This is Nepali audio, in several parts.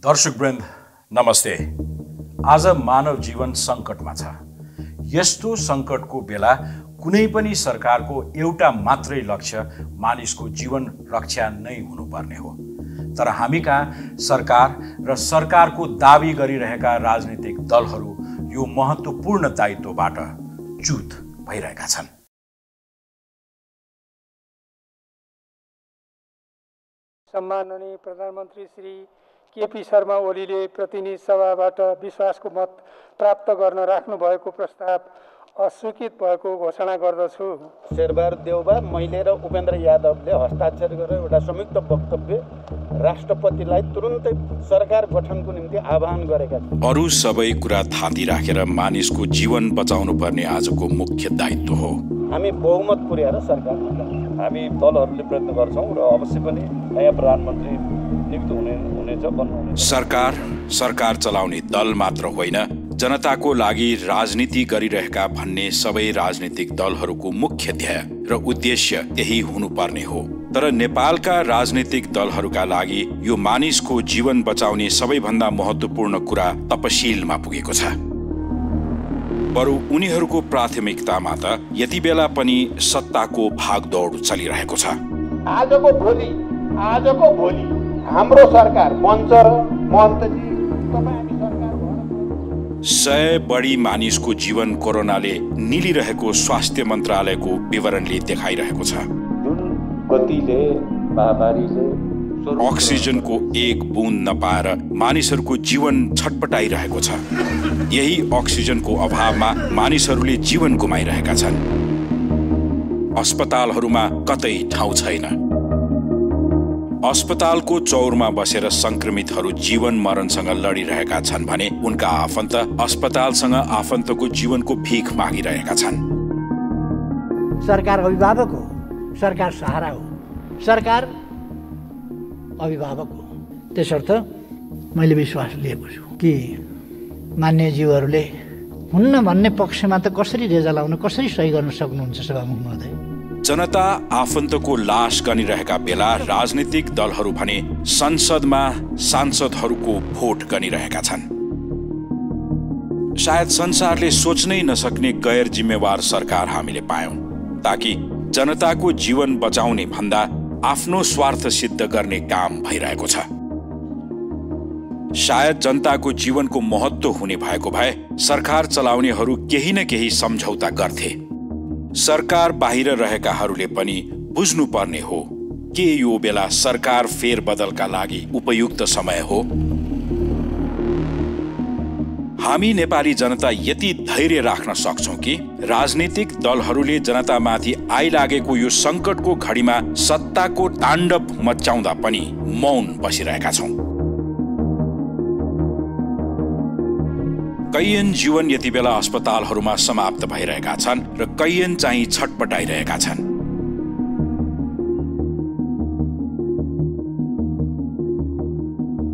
दर्शकवृन्द नमस्ते। आज मानव जीवन सङ्कटमा छ। यस्तो सङ्कटको बेला कुनै पनि सरकारको एउटा मात्रै लक्ष्य मानिसको जीवन रक्षा नै हुनुपर्ने हो। तर हामी कहाँ सरकार र सरकारको दाबी गरिरहेका राजनीतिक दलहरू यो महत्त्वपूर्ण दायित्वबाट च्युत भइरहेका छन्। सम्माननीय प्रधानमन्त्री श्री केपी शर्मा ओलीले प्रतिनिधि सभाबाट विश्वासको मत प्राप्त गर्न राख्नु भएको प्रस्ताव अस्वीकृत भएको घोषणा गर्दछु। शेरबहादुर देउबा, मैले र उपेन्द्र यादवले हस्ताक्षर गरेर एउटा संयुक्त वक्तव्य राष्ट्रपतिलाई तुरुन्तै सरकार गठनको निम्ति आह्वान गरेका छन्। अरू सबै कुरा थाती राखेर मानिसको जीवन बचाउनु पर्ने आजको मुख्य दायित्व हो। हामी बहुमत पुर्याएर सरकारमा जान्छौँ। हामी दलहरूले प्रयत्न गर्छौँ र अवश्य पनि नयाँ प्रधानमन्त्री नियुक्त हुनेछ। सरकार चलाउने दल मात्र होइन, जनताको लागि राजनीति गरिरहेका भन्ने सबै राजनीतिक दलहरूको मुख्य ध्येय र उद्देश्य त्यही हुनुपर्ने हो। तर नेपालका राजनीतिक दलहरूका लागि यो मानिसको जीवन बचाउने सबैभन्दा महत्त्वपूर्ण कुरा तपशीलमा पुगेको छ। बरु उनीहरूको प्राथमिकतामा त यति बेला पनि सत्ताको भागदौड चलिरहेको छ। आजको भोलि हाम्रो सरकार बन्छ र महन्तजी तपाईँ हामी सरकार भएर 100 बढी मानिसको जीवन कोरोनाले निलिरहेको स्वास्थ्य मन्त्रालयको विवरणले देखाइरहेको छ। जुन गतिले महामारीले अक्सिजनको एक बुन्द नपाएर मानिसहरूको जीवन छटपटाइरहेको छ। यही अक्सिजनको अभावमा मानिसहरूले जीवन गुमाइरहेका छन्। अस्पतालहरूमा कतै ठाउँ छैन। अस्पतालको चौरमा बसेर संक्रमितहरू जीवन मरणसँग लडिरहेका छन् भने उनका आफन्त अस्पतालसँग आफन्तको जीवनको भीख मागिरहेका छन्। सरकार अभिभावक हो, सरकार सहारा हो, सरकार अभिभावक हो। त्यसर्थ मैले विश्वास लिएको छु कि मान्यज्यूहरूले हुन्न भन्ने पक्षमा त कसरी रेजा लाउन, कसरी सही गर्न सक्नुहुन्छ सभामुख महोदय। जनता आफन्तको लास गनिरहेका बेला राजनीतिक दलहरू भने संसदमा सांसदहरूको भोट गनिरहेका छन्। सायद संसारले सोच्नै नसक्ने गैर जिम्मेवार सरकार हामीले पायौं, ताकि जनताको जीवन बचाउने भन्दा आफ्नो स्वार्थ सिद्ध गर्ने काम भइरहेको छ। सायद जनताको जीवनको महत्त्व हुने भएको भए सरकार चलाउनेहरू केही न केही सम्झौता गर्थे। सरकार बाहिर रहेकाहरूले पनि बुझ्नु पर्ने हो के यो बेला सरकार फेरबदलका लागि उपयुक्त समय हो। हामी नेपाली जनता यति धैर्य राख्न सक्छौं कि राजनीतिक दलहरूले जनतामाथि आइलागेको यो संकटको घडीमा सत्ताको ताण्डव मचाउँदा पनि मौन बसिरहेका छौं। कैयन जीवन यति बेला अस्पतालहरूमा समाप्त भइरहेका छन् र कैयन चाहिँ छटपटाइरहेका छन्।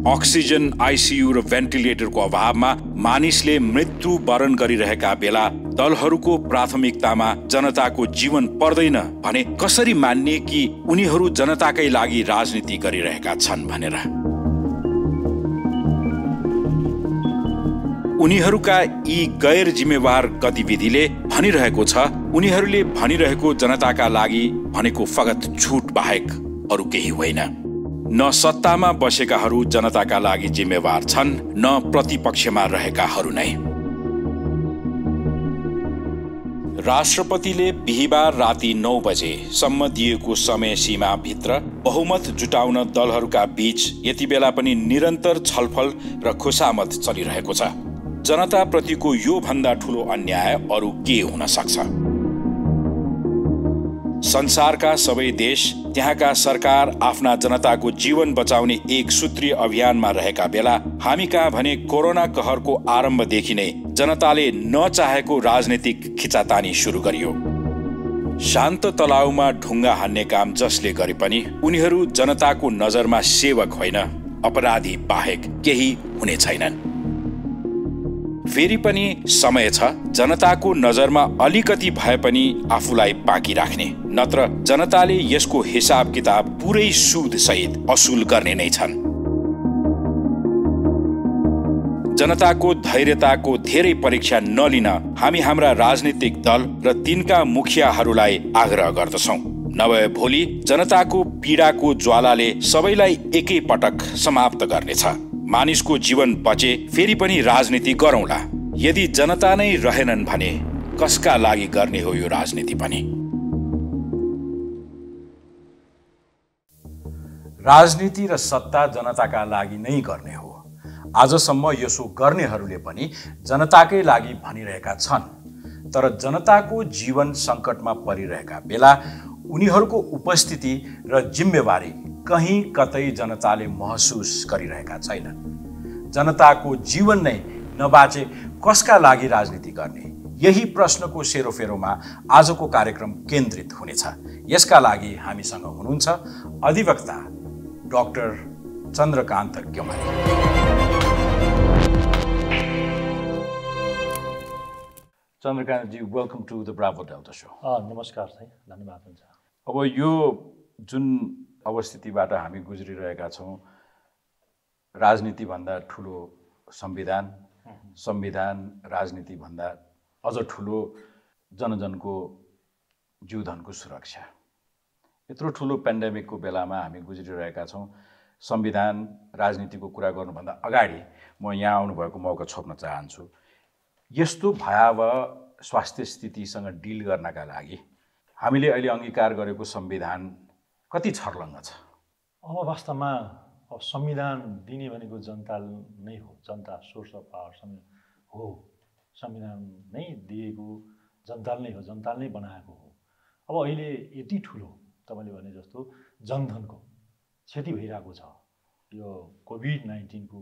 अक्सिजन, आइसियु र भेन्टिलेटरको अभावमा मानिसले मृत्यु वरण गरिरहेका बेला दलहरूको प्राथमिकतामा जनताको जीवन पर्दैन भने कसरी मान्ने कि उनीहरू जनताकै लागि राजनीति गरिरहेका छन् भनेर। उनीहरूका यी गैर जिम्मेवार गतिविधिले भनिरहेको छ उनीहरूले भनिरहेको जनताका लागि भनेको फगत झुट बाहेक अरू केही होइन। न सत्तामा बसेकाहरू जनताका लागि जिम्मेवार छन्, न प्रतिपक्षमा रहेकाहरू नै। राष्ट्रपतिले बिहिबार राति 9 बजेसम्म दिएको समय सीमा भित्र बहुमत जुटाउन दलहरूका बीच यति बेला पनि निरन्तर छलफल र खुसामत चलिरहेको छ। जनताप्रतिको यो भन्दा ठूलो अन्याय अरू के हुन सक्छ? संसारका सबै देश त्यहाँका सरकार आफ्ना जनताको जीवन बचाउने एक सूत्रीय अभियानमा रहेका बेला हामी कहाँ भने कोरोना कहरको आरम्भदेखि नै जनताले नचाहेको राजनीतिक खिचातानी सुरु गरियो। शान्त तलाउमा ढुङ्गा हान्ने काम जसले गरे पनि उनीहरू जनताको नजरमा सेवक होइन, अपराधी बाहेक केही हुने छैनन्। फेरि पनि समय छ जनताको नजरमा अलिकति भए पनि आफूलाई बाँकी राख्ने, नत्र जनताले यसको हिसाब किताब पुरै सुद सहित असुल गर्ने नै छन्। जनताको धैर्यताको धेरै परीक्षा नलिन हामी हाम्रा राजनीतिक दल र तिनका मुखियाहरूलाई आग्रह गर्दछौं। नभए भोलि जनताको पीडाको ज्वालाले सबैलाई एकै पटक समाप्त गर्नेछ। मानिसको जीवन बचे फेरि पनि राजनीति गरौँला। यदि जनता नै रहेनन् भने कसका लागि गर्ने हो यो राजनीति पनि? राजनीति र सत्ता जनताका लागि नै गर्ने हो। आजसम्म यसो गर्नेहरूले पनि जनताकै लागि भनिरहेका छन्। तर जनताको जीवन सङ्कटमा परिरहेका बेला उनीहरूको उपस्थिति र जिम्मेवारी कहीँ कतै जनताले महसुस गरिरहेका छैनन्। जनताको जीवन नै नबाचे कसका लागि राजनीति गर्ने? यही प्रश्नको सेरोफेरोमा आजको कार्यक्रम केन्द्रित हुनेछ। यसका लागि हामीसँग हुनुहुन्छ अधिवक्ता डाक्टर चन्द्रकान्त गेवाली। चन्द्रकान्तजी, welcome to the bravo delta show. नमस्कार चाहिँ, धन्यवाद हुन्छ। अब यो जुन अवस्थितिबाट हामी गुज्रिरहेका छौँ, राजनीतिभन्दा ठुलो संविधान, संविधान राजनीतिभन्दा अझ ठुलो जनजनको जीवधनको सुरक्षा। यत्रो ठुलो पेन्डेमिकको बेलामा हामी गुज्रिरहेका छौँ। संविधान राजनीतिको कुरा गर्नुभन्दा अगाडि म यहाँ आउनुभएको मौका छोप्न चाहन्छु। यस्तो भयावह स्वास्थ्य स्थितिसँग डिल गर्नका लागि हामीले अहिले अङ्गीकार गरेको संविधान कति छर्लङ्ग छ? अब वास्तवमा संविधान दिने भनेको जनता नै हो। जनता सोर्स अफ पावर हो। संविधान नै दिएको जनताले नै हो, जनताले नै बनाएको हो। अब अहिले यति ठुलो तपाईँले भने जस्तो जनधनको क्षति भइरहेको छ। यो कोभिड-19 को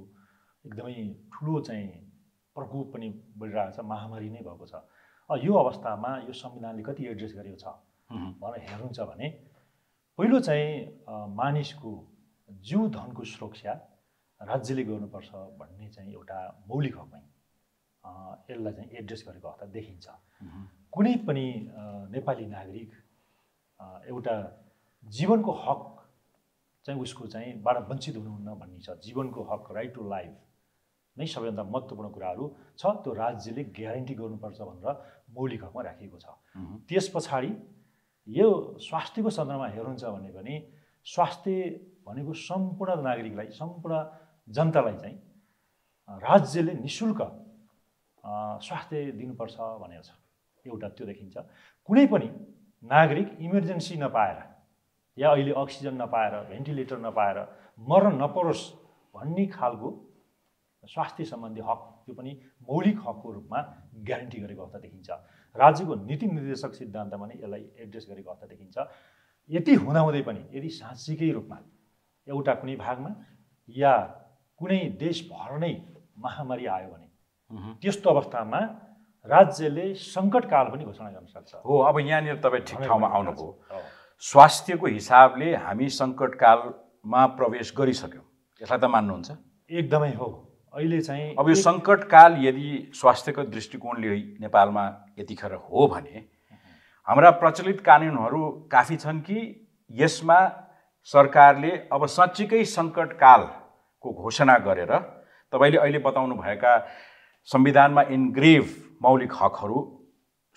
एकदमै ठुलो चाहिँ प्रकोप पनि बढिरहेको छ, महामारी नै भएको छ। यो अवस्थामा यो संविधानले कति एड्रेस गरेको छ भनेर हेर्नुहुन्छ भने पहिलो चाहिँ मानिसको जीव धनको सुरक्षा राज्यले गर्नुपर्छ भन्ने चाहिँ एउटा मौलिक हकमै यसलाई चाहिँ एड्रेस गरेको अवस्था देखिन्छ। कुनै पनि नेपाली नागरिक एउटा जीवनको हक चाहिँ उसको चाहिँ बाट वञ्चित हुनुहुन्न भन्ने छ। जीवनको हक, राइट टु लाइफ नै सबैभन्दा महत्त्वपूर्ण कुराहरू छ। त्यो राज्यले ग्यारेन्टी गर्नुपर्छ भनेर मौलिक हकमा राखिएको छ। त्यस पछाडि यो स्वास्थ्यको सन्दर्भमा हेर्नुहुन्छ भने पनि स्वास्थ्य भनेको सम्पूर्ण नागरिकलाई, सम्पूर्ण जनतालाई चाहिँ राज्यले निःशुल्क स्वास्थ्य दिनुपर्छ भनेको छ। एउटा त्यो देखिन्छ। कुनै पनि नागरिक इमर्जेन्सी नपाएर या अहिले अक्सिजन नपाएर, भेन्टिलेटर नपाएर मर्न नपरोस् भन्ने खालको स्वास्थ्य सम्बन्धी हक, त्यो पनि मौलिक हकको रूपमा ग्यारेन्टी गरेको अवस्था देखिन्छ। राज्यको नीति निर्देशक सिद्धान्तमा नै यसलाई एड्रेस गरेको अवस्था देखिन्छ। यति हुँदाहुँदै पनि यदि साँच्चीकै रूपमा एउटा कुनै भागमा या कुनै देशभर नै महामारी आयो भने त्यस्तो अवस्थामा राज्यले सङ्कटकाल पनि घोषणा गर्न सक्छ। हो, अब यहाँनिर तपाईँ ठिक ठाउँमा आउनुभयो। स्वास्थ्यको हिसाबले हामी सङ्कटकालमा प्रवेश गरिसक्यौँ, यसलाई त मान्नुहुन्छ? एकदमै हो। अहिले चाहिँ अब यो सङ्कटकाल यदि स्वास्थ्यको दृष्टिकोणले नेपालमा यतिखेर हो भने हाम्रा प्रचलित कानुनहरू काफी छन् कि यसमा सरकारले अब साँच्चीकै सङ्कटकालको घोषणा गरेर तपाईँले अहिले बताउनु भएका संविधानमा इन्ग्रेभ मौलिक हकहरू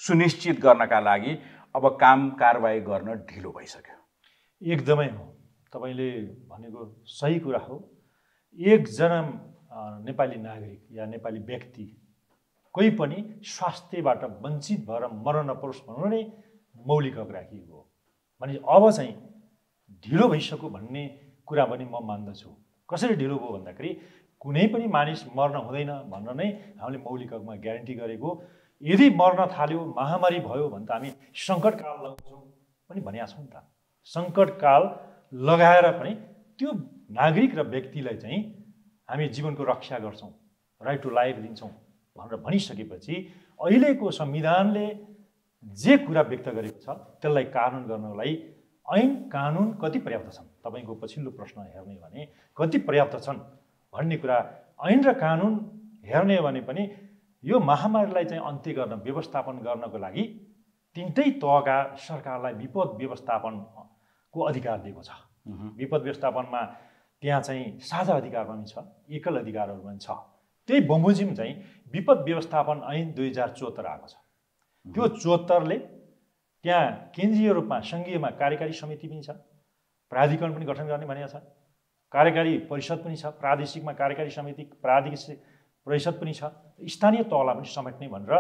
सुनिश्चित गर्नका लागि अब काम कारबाही गर्न ढिलो भइसक्यो? एकदमै हो, तपाईँले भनेको सही कुरा हो। एकजना नेपाली नागरिक या नेपाली व्यक्ति कोही पनि स्वास्थ्यबाट वञ्चित भएर मर्न नपरोस् भनेर नै मौलिक हक राखिएको हो। भने अब चाहिँ ढिलो भइसक्यो भन्ने कुरा पनि म मान्दछु। कसरी ढिलो भयो भन्दाखेरि कुनै पनि मानिस मर्न हुँदैन भनेर नै हामीले मौलिक हकमा ग्यारेन्टी गरेको। यदि मर्न थाल्यो, महामारी भयो भने त हामी सङ्कटकाल लगाउँछौँ पनि भनेका छौँ नि त। सङ्कटकाल लगाएर पनि त्यो नागरिक र व्यक्तिलाई चाहिँ हामी जीवनको रक्षा गर्छौँ, राइट टु लाइफ दिन्छौँ भनेर भनिसकेपछि अहिलेको संविधानले जे कुरा व्यक्त गरेको छ त्यसलाई कानुन गर्नको लागि ऐन कानुन कति पर्याप्त छन्? तपाईँको पछिल्लो प्रश्न हेर्ने भने कति पर्याप्त छन् भन्ने कुरा ऐन र कानुन हेर्ने भने पनि यो महामारीलाई चाहिँ अन्त्य गर्न, व्यवस्थापन गर्नको लागि तिनटै तहका सरकारलाई विपद व्यवस्थापनको अधिकार दिएको छ। विपद व्यवस्थापनमा त्यहाँ चाहिँ साझा अधिकार पनि छ, एकल अधिकारहरू पनि छ। त्यही बमोजिम चाहिँ विपद व्यवस्थापन ऐन 2074 आएको छ। त्यो 74ले त्यहाँ केन्द्रीय रूपमा सङ्घीयमा कार्यकारी समिति पनि छ, प्राधिकरण पनि गठन गर्ने भनेको छ, कार्यकारी परिषद पनि छ, प्रादेशिकमा कार्यकारी समिति प्रादेशिक परिषद पनि छ, स्थानीय तहलाई पनि समेट्ने भनेर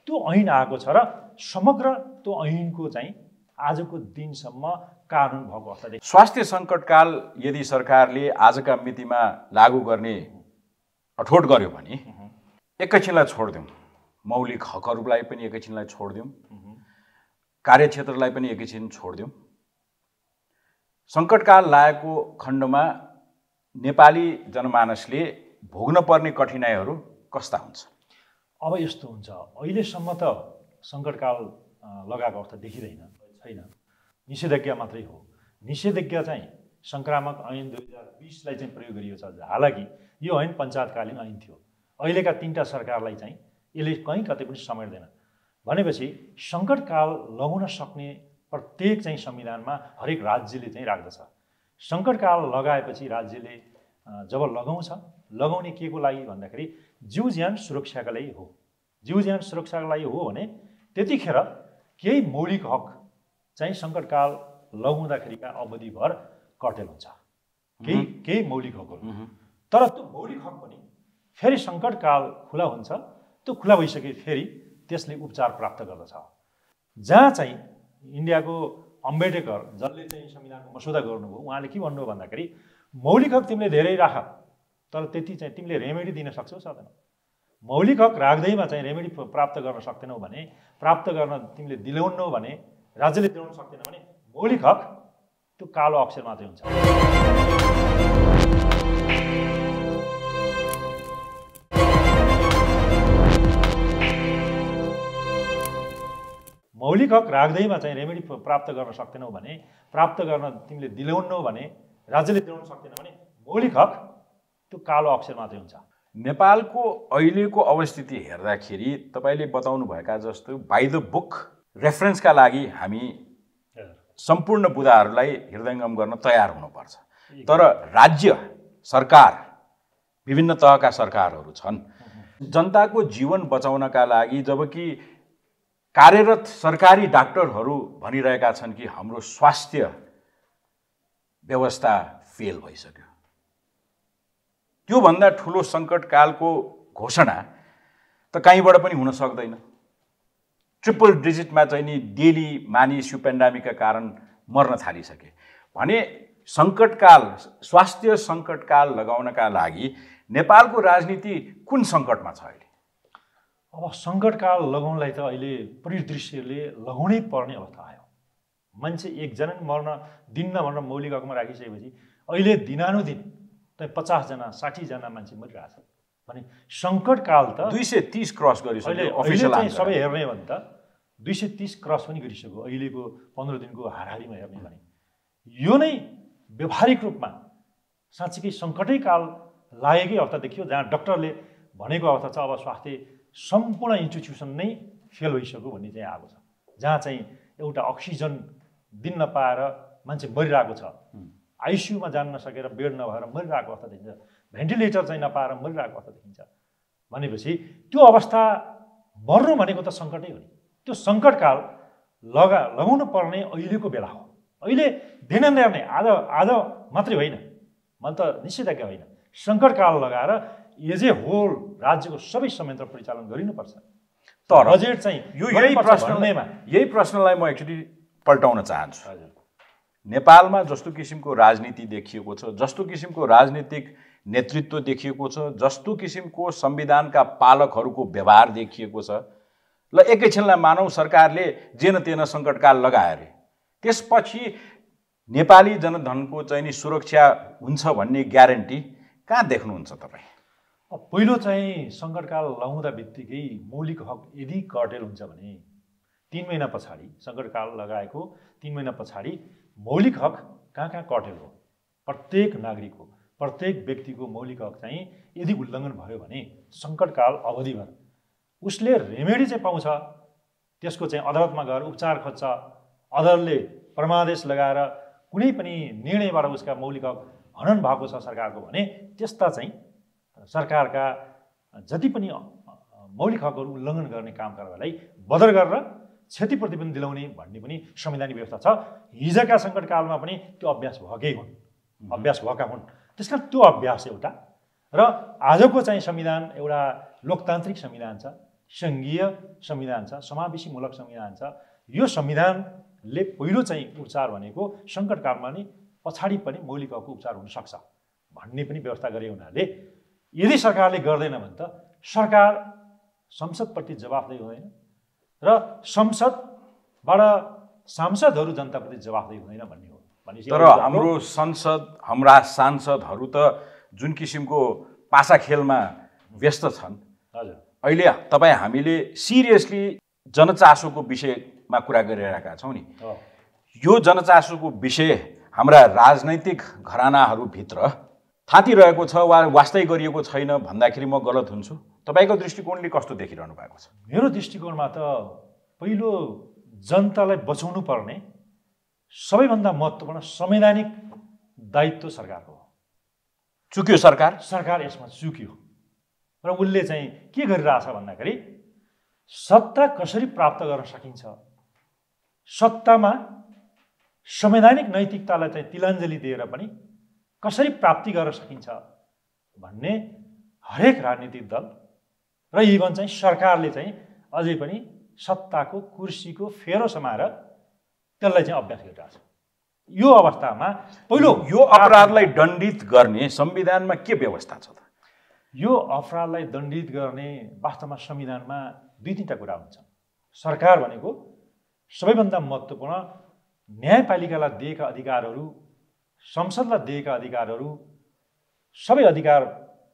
त्यो ऐन आएको छ र समग्र त्यो ऐनको चाहिँ आजको दिनसम्म कानुन भएको अवस्था देखिन्छ। स्वास्थ्य सङ्कटकाल यदि सरकारले आजका मितिमा लागू गर्ने अठोट गर्यो भने एकैछिनलाई छोडिदिउँ, मौलिक हकहरूलाई पनि एकैछिनलाई छोडिदिउँ, कार्यक्षेत्रलाई पनि एकैछिन छोडिदिउँ। सङ्कटकाल लागेको खण्डमा नेपाली जनमानसले भोग्न पर्ने कठिनाइहरू कस्ता हुन्छ? अब यस्तो हुन्छ, अहिलेसम्म त सङ्कटकाल लगाएको अवस्था देखिँदैन, छैन। निषेधाज्ञा मात्रै हो। निषेधाज्ञा चाहिँ सङ्क्रामक ऐन 2020लाई चाहिँ प्रयोग गरिएको छ। हालाकि यो ऐन पञ्चायतकालीन ऐन थियो। अहिलेका 3टा सरकारलाई चाहिँ यसले कहीँ कतै पनि समेट्दैन। भनेपछि सङ्कटकाल लगाउन सक्ने प्रत्येक चाहिँ संविधानमा हरेक राज्यले चाहिँ राख्दछ। सङ्कटकाल लगाएपछि राज्यले जब लगाउने के को लागि भन्दाखेरि जीव ज्यान सुरक्षाका लागि हो। जीव ज्यान सुरक्षाका लागि हो भने त्यतिखेर केही मौलिक हक चाहिँ सङ्कटकाल लगाउँदाखेरिका अवधिभर कटेल हुन्छ, केही मौलिक हकहरू। तर त्यो मौलिक हक पनि फेरि सङ्कटकाल खुला हुन्छ, त्यो खुला भइसके फेरि त्यसले उपचार प्राप्त गर्दछ। जहाँ चाहिँ इन्डियाको अम्बेडकर जसले चाहिँ संविधानको मसौदा गर्नुभयो, उहाँले के भन्नुभयो भन्दाखेरि मौलिक हक तिमीले धेरै राख, तर त्यति चाहिँ तिमीले रेमेडी दिन सक्छौ सक्दैनौ। मौलिक हक राख्दैमा चाहिँ रेमेडी प्राप्त गर्न सक्दैनौ भने, प्राप्त गर्न तिमीले दिलाउनौ भने, राज्यले दिलाउन सक्दैन भने मौलिक हक त्यो कालो अक्षर मात्रै हुन्छ। मौलिक हक राख्दैमा चाहिँ रेमेडी प्राप्त गर्न सक्दैनौ भने, प्राप्त गर्न तिमीले दिलाउनौ भने, राज्यले दिलाउन सक्दैन भने मौलिक हक त्यो कालो अक्षर मात्रै हुन्छ। नेपालको अहिलेको अवस्थिति हेर्दाखेरि तपाईँले बताउनु भएका जस्तो बाइ द बुक रेफरेन्सका लागि हामी सम्पूर्ण बुदाहरूलाई हृदयङ्गम गर्न तयार हुनुपर्छ। तर राज्य सरकार, विभिन्न तहका सरकारहरू छन्, जनताको जीवन बचाउनका लागि जबकि कार्यरत सरकारी डाक्टरहरू भनिरहेका छन् कि हाम्रो स्वास्थ्य व्यवस्था फेल भइसक्यो, त्योभन्दा ठुलो सङ्कटकालको घोषणा त कहीँबाट पनि हुन सक्दैन। ट्रिपल डिजिटमा चाहिँ नि डेली मानिस यो पेन्डामिकका कारण मर्न थालिसके भने सङ्कटकाल, स्वास्थ्य सङ्कटकाल लगाउनका लागि नेपालको राजनीति कुन सङ्कटमा छ अहिले? अब सङ्कटकाल लगाउनलाई त अहिले परिदृश्यले लगाउनै पर्ने अवस्था आयो। मान्छे एकजना मर्न दिन्न भनेर मौलिक हकमा राखिसकेपछि अहिले दिनानुदिन 50 जना 60 जना मान्छे मरिरहेछ भने सङ्कटकाल त 230 क्रस गरिसक्यो। अहिले चाहिँ सबै हेर्ने भने त 230 क्रस पनि गरिसक्यो अहिलेको 15 दिनको हाराहारीमा हेर्ने भने। यो नै व्यावहारिक रूपमा साँच्चीकै सङ्कटै काल लागेकै अवस्था देखियो, जहाँ डक्टरले भनेको अवस्था छ अब स्वास्थ्य सम्पूर्ण इन्स्टिट्युसन नै फेल भइसक्यो भन्ने चाहिँ आएको छ। जहाँ चाहिँ एउटा अक्सिजन दिन नपाएर मान्छे मरिरहेको छ, आइसियुमा जान नसकेर बेड नभएर मरिरहेको अवस्था देखिन्छ, भेन्टिलेटर चाहिँ नपाएर मरिरहेको अवस्था देखिन्छ। भनेपछि त्यो अवस्था मर्नु भनेको त सङ्कटै हो नि। त्यो सङ्कटकाल लगाउनु पर्ने अहिलेको बेला हो। अहिले दिन हेर्ने आज मात्रै होइन, मैले त निषेधाज्ञा होइन, सङ्कटकाल लगाएर एज ए होल राज्यको सबै संयन्त्र परिचालन गरिनुपर्छ। तर बजेट चाहिँ यही प्रश्नलाई म एक्चुअली पल्टाउन चाहन्छु। नेपालमा जस्तो किसिमको राजनीति देखिएको छ, जस्तो किसिमको राजनीतिक नेतृत्व देखिएको छ, जस्तो किसिमको संविधानका पालकहरूको व्यवहार देखिएको छ, ल एकैछिनलाई मानौ सरकारले जेन तेन सङ्कटकाल लगायो अरे, त्यसपछि नेपाली जनधनको चाहिँ नि सुरक्षा हुन्छ भन्ने ग्यारेन्टी कहाँ देख्नुहुन्छ तपाईँ? पहिलो चाहिँ सङ्कटकाल लगाउँदा बित्तिकै मौलिक हक यदि कर्टेल हुन्छ भने 3 महिना पछाडि, सङ्कटकाल लगाएको 3 महिना पछाडि मौलिक हक कहाँ कहाँ कर्टेल हो, प्रत्येक नागरिकको, प्रत्येक व्यक्तिको मौलिक हक चाहिँ यदि उल्लङ्घन भयो भने सङ्कटकाल अवधिभर उसले रेमेडी चाहिँ पाउँछ, त्यसको चाहिँ अदालतमा गएर उपचार खोज्छ, अदालतले परमादेश लगाएर कुनै पनि निर्णयबाट उसका मौलिक हक हनन भएको छ सरकारको भने त्यस्ता चाहिँ सरकारका जति पनि मौलिक हकहरू उल्लङ्घन गर्ने काम कारबाहीलाई बदर गरेर क्षति प्रतिपूर्ति दिलाउने भन्ने पनि संवैधानिक व्यवस्था छ। हिजोका सङ्कटकालमा पनि त्यो अभ्यास भएकै हुन्, अभ्यास भएका हुन्। त्यस कारण त्यो अभ्यास एउटा र आजको चाहिँ संविधान एउटा लोकतान्त्रिक संविधान छ, सङ्घीय संविधान छ, समावेशीमूलक संविधान छ। यो संविधानले पहिलो चाहिँ उपचार भनेको सङ्कटकालमा नि पछाडि पनि मौलिक हकको उपचार हुनसक्छ भन्ने पनि व्यवस्था गरे हुनाले यदि सरकारले गर्दैन भने त सरकार संसदप्रति जवाफदेही हुँदैन र संसदबाट सांसदहरू जनताप्रति जवाफदेही हुँदैन भन्ने हो। भनेपछि तर हाम्रो संसद हाम्रा सांसदहरू त जुन किसिमको पासा खेलमा व्यस्त छन्, हजुर अहिले तपाईँ हामीले सिरियसली जनचासोको विषयमा कुरा गरिरहेका छौँ नि। यो जनचासोको विषय हाम्रा राजनैतिक घरानाहरूभित्र थाँतिरहेको छ वा वास्तै गरिएको छैन भन्दाखेरि म गलत हुन्छु? तपाईँको दृष्टिकोणले कस्तो देखिरहनु भएको छ? मेरो दृष्टिकोणमा त पहिलो जनतालाई बचाउनु पर्ने सबैभन्दा महत्त्वपूर्ण संवैधानिक दायित्व सरकारको हो। चुक्यो सरकार यसमा चुक्यो र उसले चाहिँ के गरिरहेछ भन्दाखेरि सत्ता कसरी प्राप्त गर्न सकिन्छ, सत्तामा संवैधानिक नैतिकतालाई चाहिँ तिलाञ्जली दिएर पनि कसरी प्राप्ति गर्न सकिन्छ भन्ने हरेक राजनीतिक दल र इभन चाहिँ सरकारले चाहिँ अझै पनि सत्ताको कुर्सीको फेरो समाएर त्यसलाई चाहिँ अभ्यास गरिरहेछ। यो अवस्थामा पहिलो यो अपराधलाई दण्डित गर्ने संविधानमा के व्यवस्था छ त? यो अपराधलाई दण्डित गर्ने वास्तवमा संविधानमा दुई तीनवटा कुरा हुन्छन्। सरकार भनेको सबैभन्दा महत्त्वपूर्ण न्यायपालिकालाई दिएका अधिकारहरू, संसदलाई दिएका अधिकारहरू, सबै अधिकार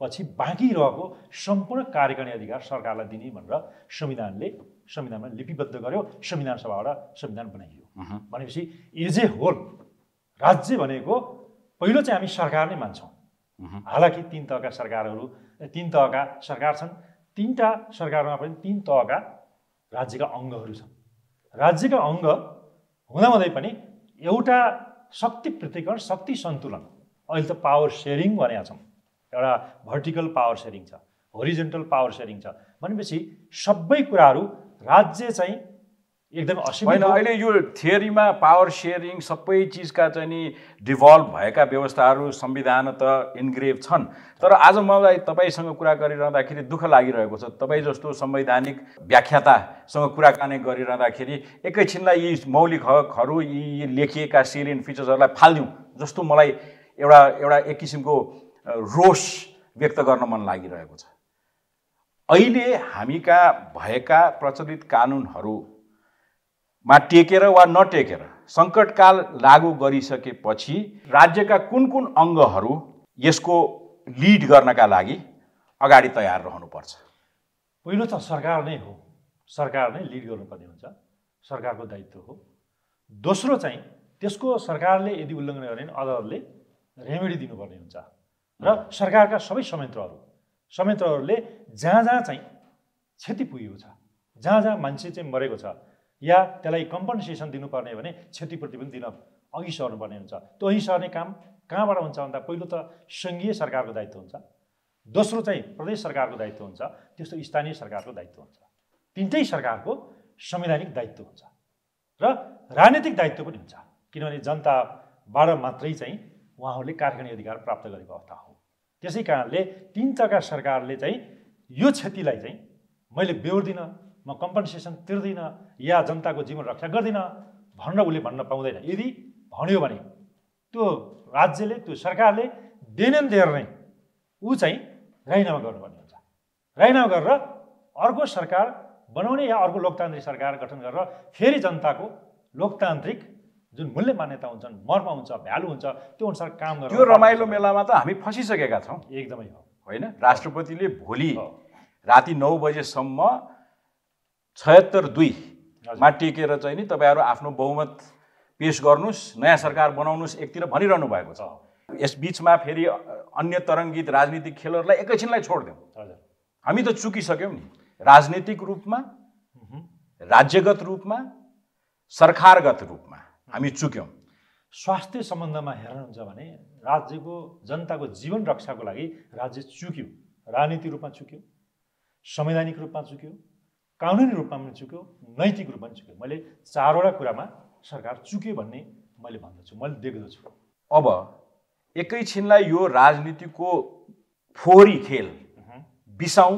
पछि बाँकी रहेको सम्पूर्ण कार्यकारिणी अधिकार सरकारलाई दिने भनेर संविधानमा लिपिबद्ध गर्यो। संविधान सभाबाट संविधान बनाइयो। भनेपछि एज ए होल राज्य भनेको पहिलो चाहिँ हामी सरकार नै मान्छौँ। हालाकि तीन तहका सरकार छन्, तीनटा सरकारमा पनि तीन तहका राज्यका अङ्गहरू छन्। राज्यका अङ्ग हुँदाहुँदै पनि एउटा शक्ति पृथकीकरण, शक्ति सन्तुलन, अहिले त पावर सेयरिङ भनेका छौँ। एउटा भर्टिकल पावर सेयरिङ छ, होरिजेन्टल पावर सेयरिङ छ। भनेपछि सबै कुराहरू राज्य चाहिँ एकदमै असीमित होइन। अहिले यो थियोरीमा पावर सेयरिङ सबै चिजका चाहिँ नि डिभल्भ भएका व्यवस्थाहरू संविधान त इन्ग्रेभ छन्। तर आज मलाई तपाईँसँग कुरा गरिरहँदाखेरि दुःख लागिरहेको छ। तपाईँ जस्तो संवैधानिक व्याख्यातासँग कुराकानी गरिरहँदाखेरि एकैछिनलाई यी मौलिक हकहरू, यी लेखिएका सेलियन फिचर्सहरूलाई फालिदिउँ जस्तो मलाई एउटा एक किसिमको रोष व्यक्त गर्न मन लागिरहेको छ। अहिले हामीका भएका प्रचलित कानुनहरूमा टेकेर वा नटेकेर सङ्कटकाल लागू गरिसकेपछि राज्यका कुन कुन अङ्गहरू यसको लिड गर्नका लागि अगाडि तयार रहनुपर्छ? पहिलो त सरकार नै हो, सरकार नै लिड गर्नुपर्ने हुन्छ, सरकारको दायित्व हो। दोस्रो चाहिँ त्यसको सरकारले यदि उल्लङ्घन गर्ने अदालतले रेमेडी दिनुपर्ने हुन्छ र सरकारका सबै संयन्त्रहरूले जहाँ चाहिँ क्षति पुगेको छ, जहाँ मान्छे चाहिँ मरेको छ या त्यसलाई कम्पनसेसन दिनुपर्ने भने क्षतिपूर्ति पनि दिन अघि सर्नुपर्ने हुन्छ। त्यो अघि सर्ने काम कहाँबाट हुन्छ भन्दा पहिलो त सङ्घीय सरकारको दायित्व हुन्छ, दोस्रो चाहिँ प्रदेश सरकारको दायित्व हुन्छ, त्यस्तो स्थानीय सरकारको दायित्व हुन्छ। तिनटै सरकारको संवैधानिक दायित्व हुन्छ र राजनीतिक दायित्व पनि हुन्छ, किनभने जनताबाट मात्रै चाहिँ उहाँहरूले कार्यकारिणी अधिकार प्राप्त गरेको अवस्था हो। त्यसै कारणले तीन तहका सरकारले चाहिँ यो क्षतिलाई चाहिँ मैले बेहोर्दिनँ, म कम्पनसेसन तिर्दिनँ या जनताको जीवन रक्षा गर्दिनँ भनेर उसले भन्न पाउँदैन। यदि भन्यो भने त्यो राज्यले, त्यो सरकारले देनेनदेर नै ऊ चाहिँ राजीनामा गर्नुपर्ने हुन्छ। राजीनामा गरेर अर्को सरकार बनाउने या अर्को लोकतान्त्रिक सरकार गठन गरेर फेरि जनताको लोकतान्त्रिक जुन मूल्य मान्यता हुन्छन्, मर्म हुन्छ, भ्यालु हुन्छ, त्यो अनुसार काम गर्नु। त्यो रमाइलो मेलामा त हामी फसिसकेका छौँ। एकदमै हो, होइन? राष्ट्रपतिले भोलि राति 9 बजेसम्म 76(2) मा टेकेर चाहिँ नि तपाईँहरू आफ्नो बहुमत पेश गर्नुहोस्, नयाँ सरकार बनाउनुहोस् एकतिर भनिरहनु भएको छ। यस बिचमा फेरि अन्य तरङ्गित राजनीतिक खेलहरूलाई एकैछिनलाई छोडिदिउँ। हामी त चुकिसक्यौँ नि, राजनीतिक रूपमा, राज्यगत रूपमा, सरकारगत रूपमा हामी चुक्यौँ। स्वास्थ्य सम्बन्धमा हेर्नुहुन्छ भने राज्यको जनताको जीवन रक्षाको लागि राज्य चुक्यो, राजनीतिक रूपमा चुक्यो, संवैधानिक रूपमा चुक्यो, कानुनी रूपमा पनि चुक्यो, नैतिक रूपमा पनि चुक्यो। मैले 4वटा कुरामा सरकार चुक्यो भन्ने मैले भन्दछु, मैले देख्दछु। अब एकैछिनलाई यो राजनीतिको फोहोरी खेल बिसाउँ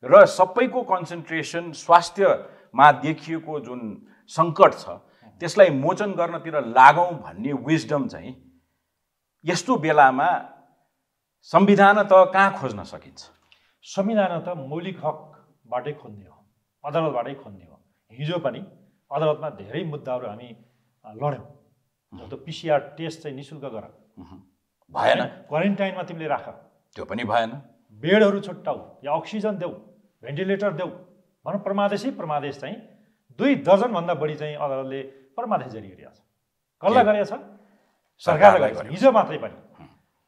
र सबैको कन्सन्ट्रेसन स्वास्थ्यमा देखिएको जुन सङ्कट छ त्यसलाई मोचन गर्नतिर लागौँ भन्ने विजडम चाहिँ यस्तो बेलामा संविधान त कहाँ खोज्न सकिन्छ? संविधान त मौलिक हकबाटै खोज्ने हो, अदालतबाटै खोज्ने हो। हिजो पनि अदालतमा धेरै मुद्दाहरू हामी लड्यौँ। जस्तो PCR टेस्ट चाहिँ निःशुल्क गर, भएन। क्वारेन्टाइनमा तिमीले राख, त्यो पनि भएन। बेडहरू छुट्टाऊ या अक्सिजन देऊ, भेन्टिलेटर देऊ भनौँ। प्रमादेश चाहिँ 2 दर्जनभन्दा बढी चाहिँ अदालतले परमादेश जारी गरिरहेको छ। कसलाई गरेको छ? सरकारले गरेको छ।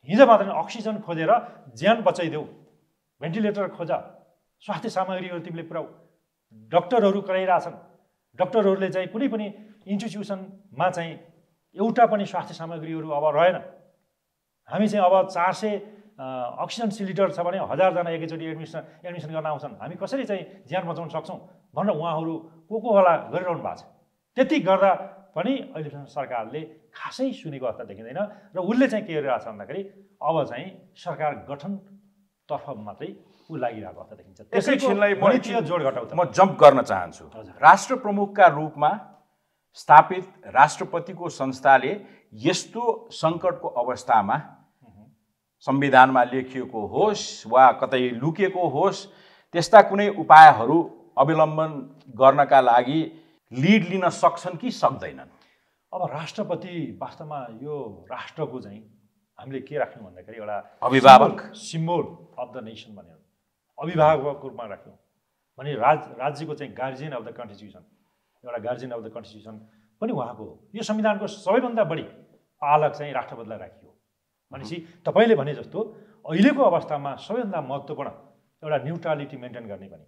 हिजो मात्रै अक्सिजन खोजेर ज्यान बचाइदेऊ, भेन्टिलेटर खोजा, स्वास्थ्य सामग्रीहरू तिमीले पुऱ्याऊ। डक्टरहरू कराइरहेछन्, डक्टरहरूले चाहिँ कुनै पनि इन्स्टिट्युसनमा चाहिँ एउटा पनि स्वास्थ्य सामग्रीहरू अब रहेन। हामी चाहिँ अब 400 अक्सिजन सिलिन्डर छ भने 1000 जना एकैचोटि एडमिसन गर्न आउँछन्। हामी कसरी चाहिँ ज्यान बचाउन सक्छौँ भनेर उहाँहरू कोला गरिरहनु भएको छ। त्यति गर्दा पनि अहिलेसम्म सरकारले खासै सुनेको अवस्था देखिँदैन र उसले चाहिँ के गरिरहेको छ भन्दाखेरि अब चाहिँ सरकार गठनतर्फ मात्रै ऊ लागिरहेको अवस्था देखिन्छ। त्यसैछिनलाई जोड घटाउ म जम्प गर्न चाहन्छु। राष्ट्र प्रमुखका रूपमा स्थापित राष्ट्रपतिको संस्थाले यस्तो सङ्कटको अवस्थामा संविधानमा लेखिएको होस् वा कतै लुकेको होस् त्यस्ता कुनै उपायहरू अवलम्बन गर्नका लागि लिड लिन सक्छन् कि सक्दैनन्? अब राष्ट्रपति वास्तवमा यो राष्ट्रको चाहिँ हामीले के राख्यौँ भन्दाखेरि एउटा अभिभावक, सिम्बल अफ द नेसन भनेर अभिभावकको रूपमा राख्यौँ भने राज्यको चाहिँ गार्जियन अफ द कन्स्टिट्युसन, एउटा गार्जियन अफ द कन्स्टिट्युसन पनि उहाँको हो। यो संविधानको सबैभन्दा बढी पालक चाहिँ राष्ट्रपतिलाई राखियो भनेपछि तपाईँले भने जस्तो अहिलेको अवस्थामा सबैभन्दा महत्त्वपूर्ण एउटा न्युट्रालिटी मेन्टेन गर्ने पनि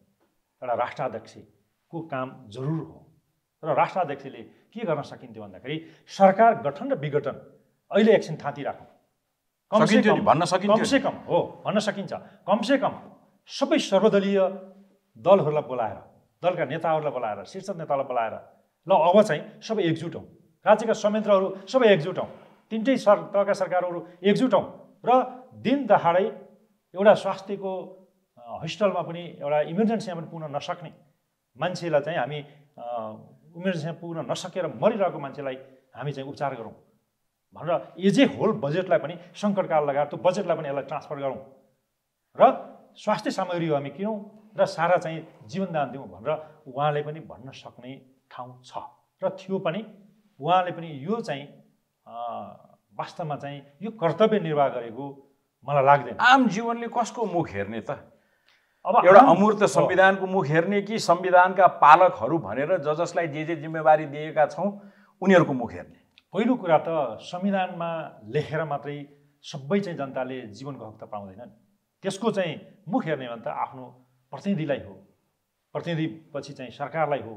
एउटा राष्ट्राध्यक्षको काम जरुर हो। र राष्ट्राध्यक्षले के गर्न सकिन्थ्यो भन्दाखेरि सरकार गठन र विघटन अहिले एकछिन थाँती राखौँ, भन्न सकिन्छ, भन्न सकिन्छ। कमसेकम सबै सर्वदलीय दलहरूलाई बोलाएर, दलका नेताहरूलाई बोलाएर, शीर्ष नेतालाई बोलाएर ल अब चाहिँ सबै एकजुट हौँ, राज्यका संयन्त्रहरू सबै एकजुट हौँ, 3टै तहका सरकारहरू एकजुट हौँ र दिन दहाडै एउटा स्वास्थ्यको हस्पिटलमा पनि एउटा इमर्जेन्सीमा पनि पुग्न नसक्ने मान्छेलाई चाहिँ हामी इमर्जेन्सीमा पुग्न नसकेर मरिरहेको मान्छेलाई हामी चाहिँ उपचार गरौँ भनेर एज ए होल बजेटलाई पनि सङ्कटकाल लगाएर त्यो बजेटलाई पनि यसलाई ट्रान्सफर गरौँ र स्वास्थ्य सामग्रीहरू हामी किनौँ र सारा चाहिँ जीवनदान दिउँ भनेर उहाँले पनि भन्न सक्ने ठाउँ छ र थियो पनि। उहाँले पनि यो चाहिँ वास्तवमा चाहिँ यो कर्तव्य निर्वाह गरेको मलाई लाग्दैन। आम जीवनले कसको मुख हेर्ने त? अब एउटा अमूर्त संविधानको मुख हेर्ने कि संविधानका पालकहरू भनेर जसलाई जे जिम्मेवारी दिएका छौँ उनीहरूको मुख हेर्ने? पहिलो कुरा त संविधानमा लेखेर मात्रै सबै चाहिँ जनताले जीवनको हक त पाउँदैनन्। त्यसको चाहिँ मुख हेर्ने भने त आफ्नो प्रतिनिधिलाई हो, प्रतिनिधि पछि चाहिँ सरकारलाई हो,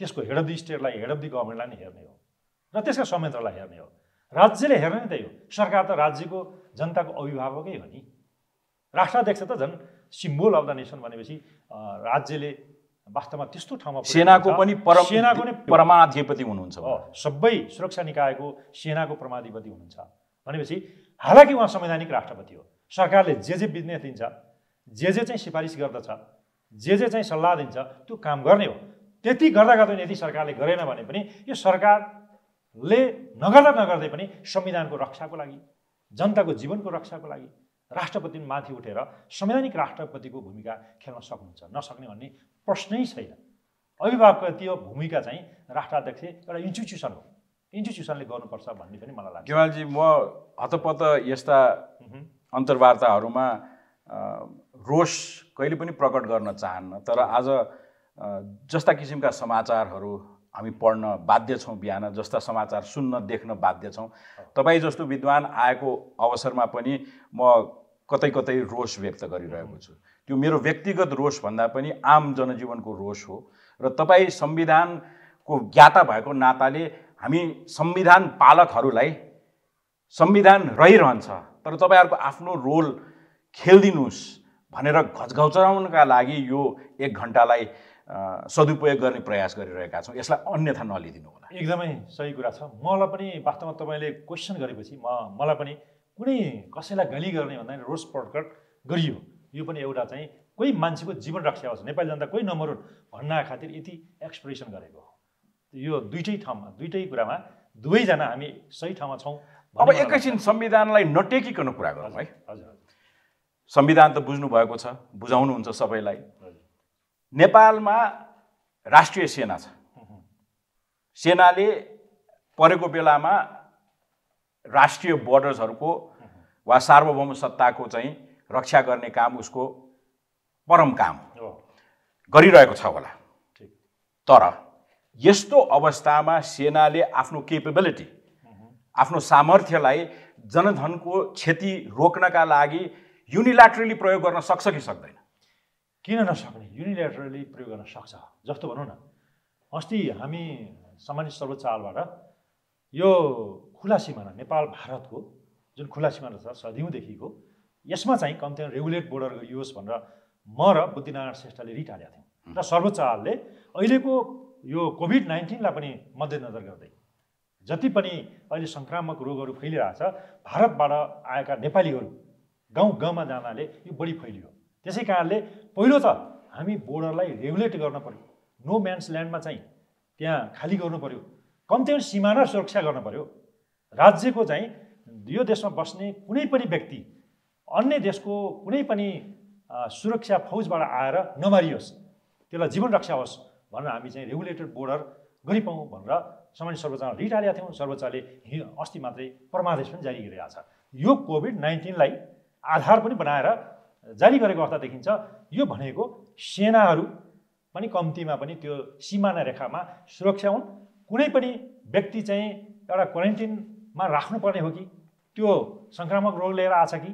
त्यसको हेड अफ द स्टेटलाई, हेड अफ द गभर्मेन्टलाई नै हेर्ने हो र त्यसका संयन्त्रलाई हेर्ने हो। राज्यले हेर्ने नै त्यही हो। सरकार त राज्यको जनताको अभिभावकै हो नि। राष्ट्राध्यक्ष त झन् सिम्बल अफ द नेसन भनेपछि राज्यले वास्तवमा त्यस्तो ठाउँमा सेनाको पनि परमाधिपति हुनुहुन्छ। सबै सुरक्षा निकायको सेनाको परमाधिपति हुनुहुन्छ भनेपछि हालाकि उहाँ संवैधानिक राष्ट्रपति हो। सरकारले जे बिजनेस दिन्छ, जे चाहिँ सिफारिस गर्दछ, जे चाहिँ सल्लाह दिन्छ त्यो काम गर्ने हो। त्यति गर्दा यदि सरकारले गरेन भने पनि यो सरकारले नगर्दै पनि संविधानको रक्षाको लागि, जनताको जीवनको रक्षाको लागि राष्ट्रपति माथि उठेर संवैधानिक राष्ट्रपतिको भूमिका खेल्न सक्नुहुन्छ। नसक्ने भन्ने प्रश्नै छैन। अभिभावकीय भूमिका चाहिँ राष्ट्राध्यक्ष एउटा इन्स्टिट्युसन हो, इन्स्टिट्युसनले गर्नुपर्छ भन्ने पनि मलाई लाग्छ। गेवालजी, म हतपत यस्ता अन्तर्वार्ताहरूमा रोष कहिले पनि प्रकट गर्न चाहन्न, तर आज जस्ता किसिमका समाचारहरू हामी पढ्न बाध्य छौँ, बिहान जस्ता समाचार सुन्न देख्न बाध्य छौँ। तपाईँ जस्तो विद्वान आएको अवसरमा पनि म कतै रोष व्यक्त गरिरहेको छु। त्यो मेरो व्यक्तिगत रोष भन्दा पनि आम जनजीवनको रोष हो र तपाईँ संविधानको ज्ञाता भएको नाताले हामी संविधान पालकहरूलाई संविधान रहिरहन्छ तर तपाईँहरूको आफ्नो रोल खेलिदिनुहोस् भनेर घचघचाउनका लागि यो 1 घण्टालाई सदुपयोग गर्ने प्रयास गरिरहेका छौँ। यसलाई अन्यथा नलिदिनु होला। एकदमै सही कुरा छ। मलाई पनि वास्तवमा तपाईँले क्वेसन गरेपछि मलाई पनि कुनै कसैलाई गाली गर्ने भन्दा रोष प्रकट गरियो। यो पनि एउटा चाहिँ कोही मान्छेको जीवन रक्षा होस्, नेपाली जनता कोही नमरोस् भन्ना खातिर यति एक्सप्रेसन गरेको हो। यो दुईटै ठाउँमा दुईटै कुरामा दुवैजना हामी सही ठाउँमा छौँ। अब एकैछिन संविधानलाई नटेकिकन कुरा गरौँ है। हजुर, संविधान त बुझ्नु भएको छ, बुझाउनुहुन्छ सबैलाई। नेपालमा राष्ट्रिय सेना छ। सेनाले परेको बेलामा राष्ट्रिय बोर्डर्सहरूको वा सार्वभौम सत्ताको चाहिँ रक्षा गर्ने काम उसको परम काम गरिरहेको छ होला। तर यस्तो अवस्थामा सेनाले आफ्नो केपेबिलिटी, आफ्नो सामर्थ्यलाई जनधनको क्षति रोक्नका लागि युनिल्याटरली प्रयोग गर्न सक्छ कि सक्दैन? किन नसक्ने? युनिल्याटरली प्रयोग गर्न सक्छ। जस्तो भनौँ न, अस्ति हामी सामान्य सर्वोच्च अदालतबाट यो खुला सिमाना नेपाल भारतको जुन खुला सिमाना छ सदियौँदेखिको, यसमा चाहिँ कम्तीमा रेगुलेट बोर्डर गरियोस् भनेर म र बुद्धिनारायण श्रेष्ठले रिट हालेका थियौँ। र सर्वोच्च अदालतले अहिलेको यो कोभिड-19लाई पनि मध्यनजर गर्दै जति पनि अहिले सङ्क्रामक रोगहरू फैलिरहेछ, भारतबाट आएका नेपालीहरू गाउँ गाउँमा जानाले यो बढी फैलियो। त्यसै कारणले पहिलो त हामी बोर्डरलाई रेगुलेट गर्न पर्यो। नो म्यान्स ल्यान्डमा चाहिँ त्यहाँ खाली गर्नु पर्यो। कम्तीमा सिमाना सुरक्षा गर्न पर्यो। राज्यको चाहिँ यो देशमा बस्ने कुनै पनि व्यक्ति अन्य देशको कुनै पनि सुरक्षा फौजबाट आएर नमारियोस्, त्यसलाई जीवन रक्षा होस् भनेर हामी चाहिँ रेगुलेटेड बोर्डर गरिपाउँ भनेर सामान्य सर्वोच्चमा रिट हालेका थियौँ। सर्वोच्चले अस्ति मात्रै परमादेश पनि जारी गरिरहेको छ। यो कोभिड-19लाई आधार पनि बनाएर जारी गरेको अवस्था देखिन्छ। यो भनेको सेनाहरू पनि कम्तीमा पनि त्यो सिमाना रेखामा सुरक्षा हुन्। कुनै पनि व्यक्ति चाहिँ एउटा क्वारेन्टिनमा राख्नुपर्ने हो कि त्यो सङ्क्रामक रोग लिएर आछ कि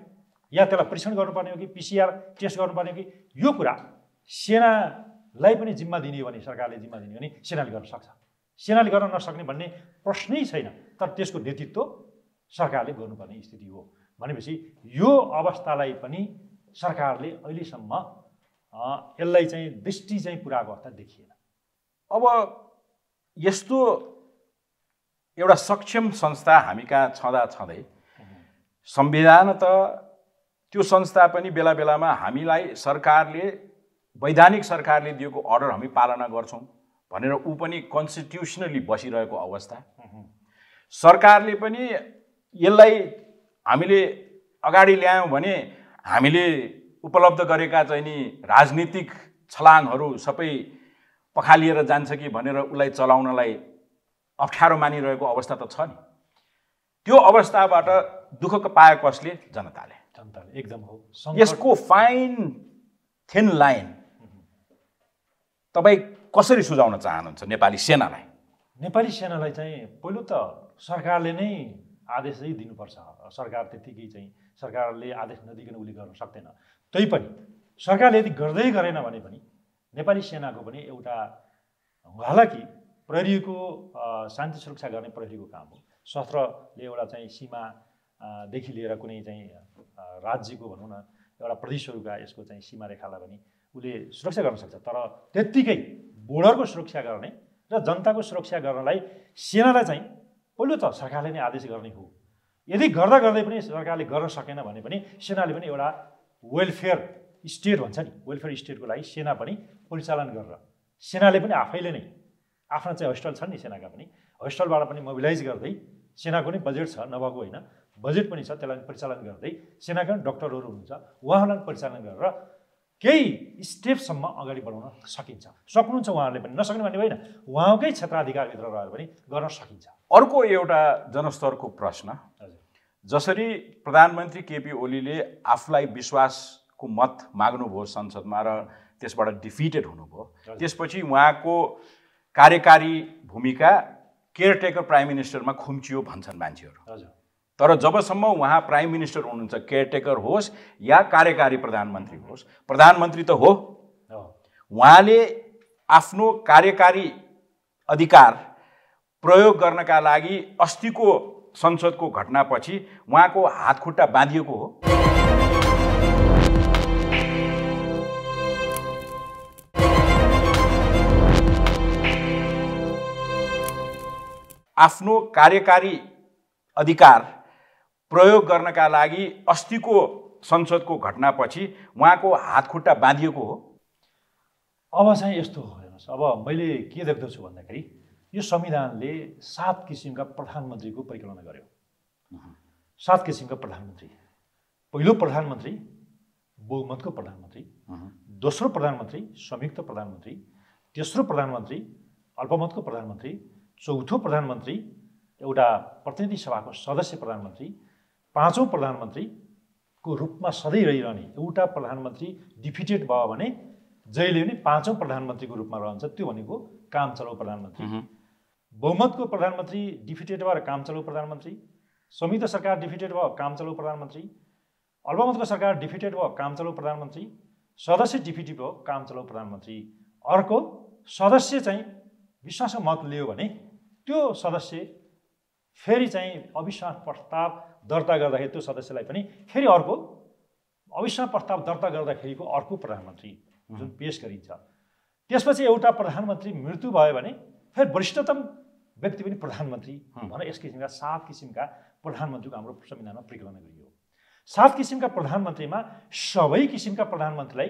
या त्यसलाई परीक्षण गर्नुपर्ने हो कि PCR टेस्ट गर्नुपर्ने हो कि, यो कुरा सेनालाई पनि जिम्मा दिने हो भने, सरकारले जिम्मा दिने हो भने सेनाले गर्न सक्छ। सेनाले गर्न नसक्ने भन्ने प्रश्नै छैन। तर त्यसको नेतृत्व सरकारले गर्नुपर्ने स्थिति हो। भनेपछि यो अवस्थालाई पनि सरकारले अहिलेसम्म यसलाई चाहिँ दृष्टि चाहिँ पुऱ्याएको अवस्था देखिएन। अब यस्तो एउटा सक्षम संस्था हामी कहाँ छँदै संविधान त त्यो संस्था पनि बेला बेलामा हामीलाई सरकारले, वैधानिक सरकारले दिएको अर्डर हामी पालना गर्छौँ भनेर ऊ पनि कन्स्टिट्युसनली बसिरहेको अवस्था। सरकारले पनि यसलाई हामीले अगाडि ल्यायौँ भने हामीले उपलब्ध गरेका चाहिँ नि राजनीतिक छलाङहरू सबै पखालिएर जान्छ कि भनेर उसलाई चलाउनलाई अप्ठ्यारो मानिरहेको अवस्था त छ नि। त्यो अवस्थाबाट दुःख पाए कसले? जनताले एकदम हो। यसको फाइन थिन लाइन तपाईँ कसरी सुझाउन चाहनुहुन्छ नेपाली सेनालाई? नेपाली सेनालाई चाहिँ पहिलो त सरकारले नै आदेशै दिनुपर्छ। सरकार त्यतिकै चाहिँ सरकारले आदेश नदिकन उसले गर्न सक्दैन। तैपनि सरकारले यदि गर्दै गरेन भने पनि नेपाली सेनाको पनि एउटा, हालाकि प्रहरीको शान्ति सुरक्षा गर्ने प्रहरीको काम हो। शस्त्रले एउटा चाहिँ सीमादेखि लिएर कुनै चाहिँ राज्यको भनौँ न एउटा प्रदेशहरूका यसको चाहिँ सीमा रेखालाई पनि उसले सुरक्षा गर्न सक्छ। तर त्यत्तिकै बोर्डरको सुरक्षा गर्ने र जनताको सुरक्षा गर्नलाई सेनालाई चाहिँ पहिलो त सरकारले नै आदेश गर्ने हो। यदि गर्दा गर्दै पनि सरकारले गर्न सकेन भने पनि सेनाले पनि एउटा वेलफेयर स्टेट भन्छ नि, वेलफेयर स्टेटको लागि सेना पनि परिचालन गरेर सेनाले पनि आफैले नै आफ्ना चाहिँ होस्टल छन् नि सेनाका पनि, होस्टलबाट पनि मोबिलाइज गर्दै सेनाको नै बजेट छ, नभएको होइन, बजेट पनि छ, त्यसलाई परिचालन गर्दै सेनाका डक्टरहरू हुनुहुन्छ उहाँहरूलाई परिचालन गरेर केही स्टेपसम्म अगाडि बढाउन सकिन्छ। सक्नुहुन्छ उहाँहरूले पनि, नसक्ने भन्ने होइन, उहाँकै क्षेत्राधिकारभित्र रहेर पनि गर्न सकिन्छ। अर्को एउटा जनस्तरको प्रश्न, जसरी प्रधानमन्त्री केपी ओलीले आफूलाई विश्वासको मत माग्नुभयो संसदमा र त्यसबाट डिफिटेड हुनुभयो, त्यसपछि उहाँको कार्यकारी भूमिका केयरटेकर प्राइम मिनिस्टरमा खुम्चियो भन्छन् मान्छेहरू। तर जबसम्म उहाँ प्राइम मिनिस्टर हुनुहुन्छ, केयरटेकर होस् या कार्यकारी प्रधानमन्त्री होस्, प्रधानमन्त्री त हो, उहाँले आफ्नो कार्यकारी अधिकार प्रयोग गर्नका लागि अस्तिको संसदको घटनापछि उहाँको हात खुट्टा बाँधिएको हो। आफ्नो कार्यकारी अधिकार प्रयोग गर्नका लागि अस्तिको संसदको घटनापछि उहाँको हातखुट्टा बाँधिएको हो? अब चाहिँ यस्तो हो, हेर्नुहोस्, अब मैले के देख्दछु भन्दाखेरि यो संविधानले 7 किसिमका प्रधानमन्त्रीको परिकल्पना गर्यो। 7 किसिमका प्रधानमन्त्री। पहिलो प्रधानमन्त्री बहुमतको प्रधानमन्त्री, दोस्रो प्रधानमन्त्री संयुक्त प्रधानमन्त्री, तेस्रो प्रधानमन्त्री अल्पमतको प्रधानमन्त्री, चौथो प्रधानमन्त्री एउटा प्रतिनिधि सभाको सदस्य प्रधानमन्त्री, पाँचौं प्रधानमन्त्रीको रूपमा सधैँ रहिरहने एउटा प्रधानमन्त्री डिफिटेड भयो भने जहिले पनि पाँचौं प्रधानमन्त्रीको रूपमा रहन्छ, त्यो भनेको काम चलाउ प्रधानमन्त्री। बहुमतको प्रधानमन्त्री डिफिटेड भएर काम चलाउ प्रधानमन्त्री, संयुक्त सरकार डिफिटेड भयो काम चलाउ प्रधानमन्त्री, अल्पमतको सरकार डिफिटेड भयो काम चलाउ प्रधानमन्त्री, सदस्य डिफिटेड भयो काम चलाउ प्रधानमन्त्री। अर्को सदस्य चाहिँ विश्वासको मत लियो भने त्यो सदस्य फेरि चाहिँ अविश्वास प्रस्ताव दर्ता गर्दाखेरि त्यो सदस्यलाई पनि फेरि अर्को अविश्वास प्रस्ताव दर्ता गर्दाखेरिको अर्को प्रधानमन्त्री जुन पेश गरिन्छ। त्यसपछि एउटा प्रधानमन्त्री मृत्यु भयो भने फेरि वरिष्ठतम व्यक्ति पनि प्रधानमन्त्री भनेर यस किसिमका 7 किसिमका प्रधानमन्त्रीको हाम्रो संविधानमा परिकल्पना गरियो। 7 किसिमका प्रधानमन्त्रीमा सबै किसिमका प्रधानमन्त्रीलाई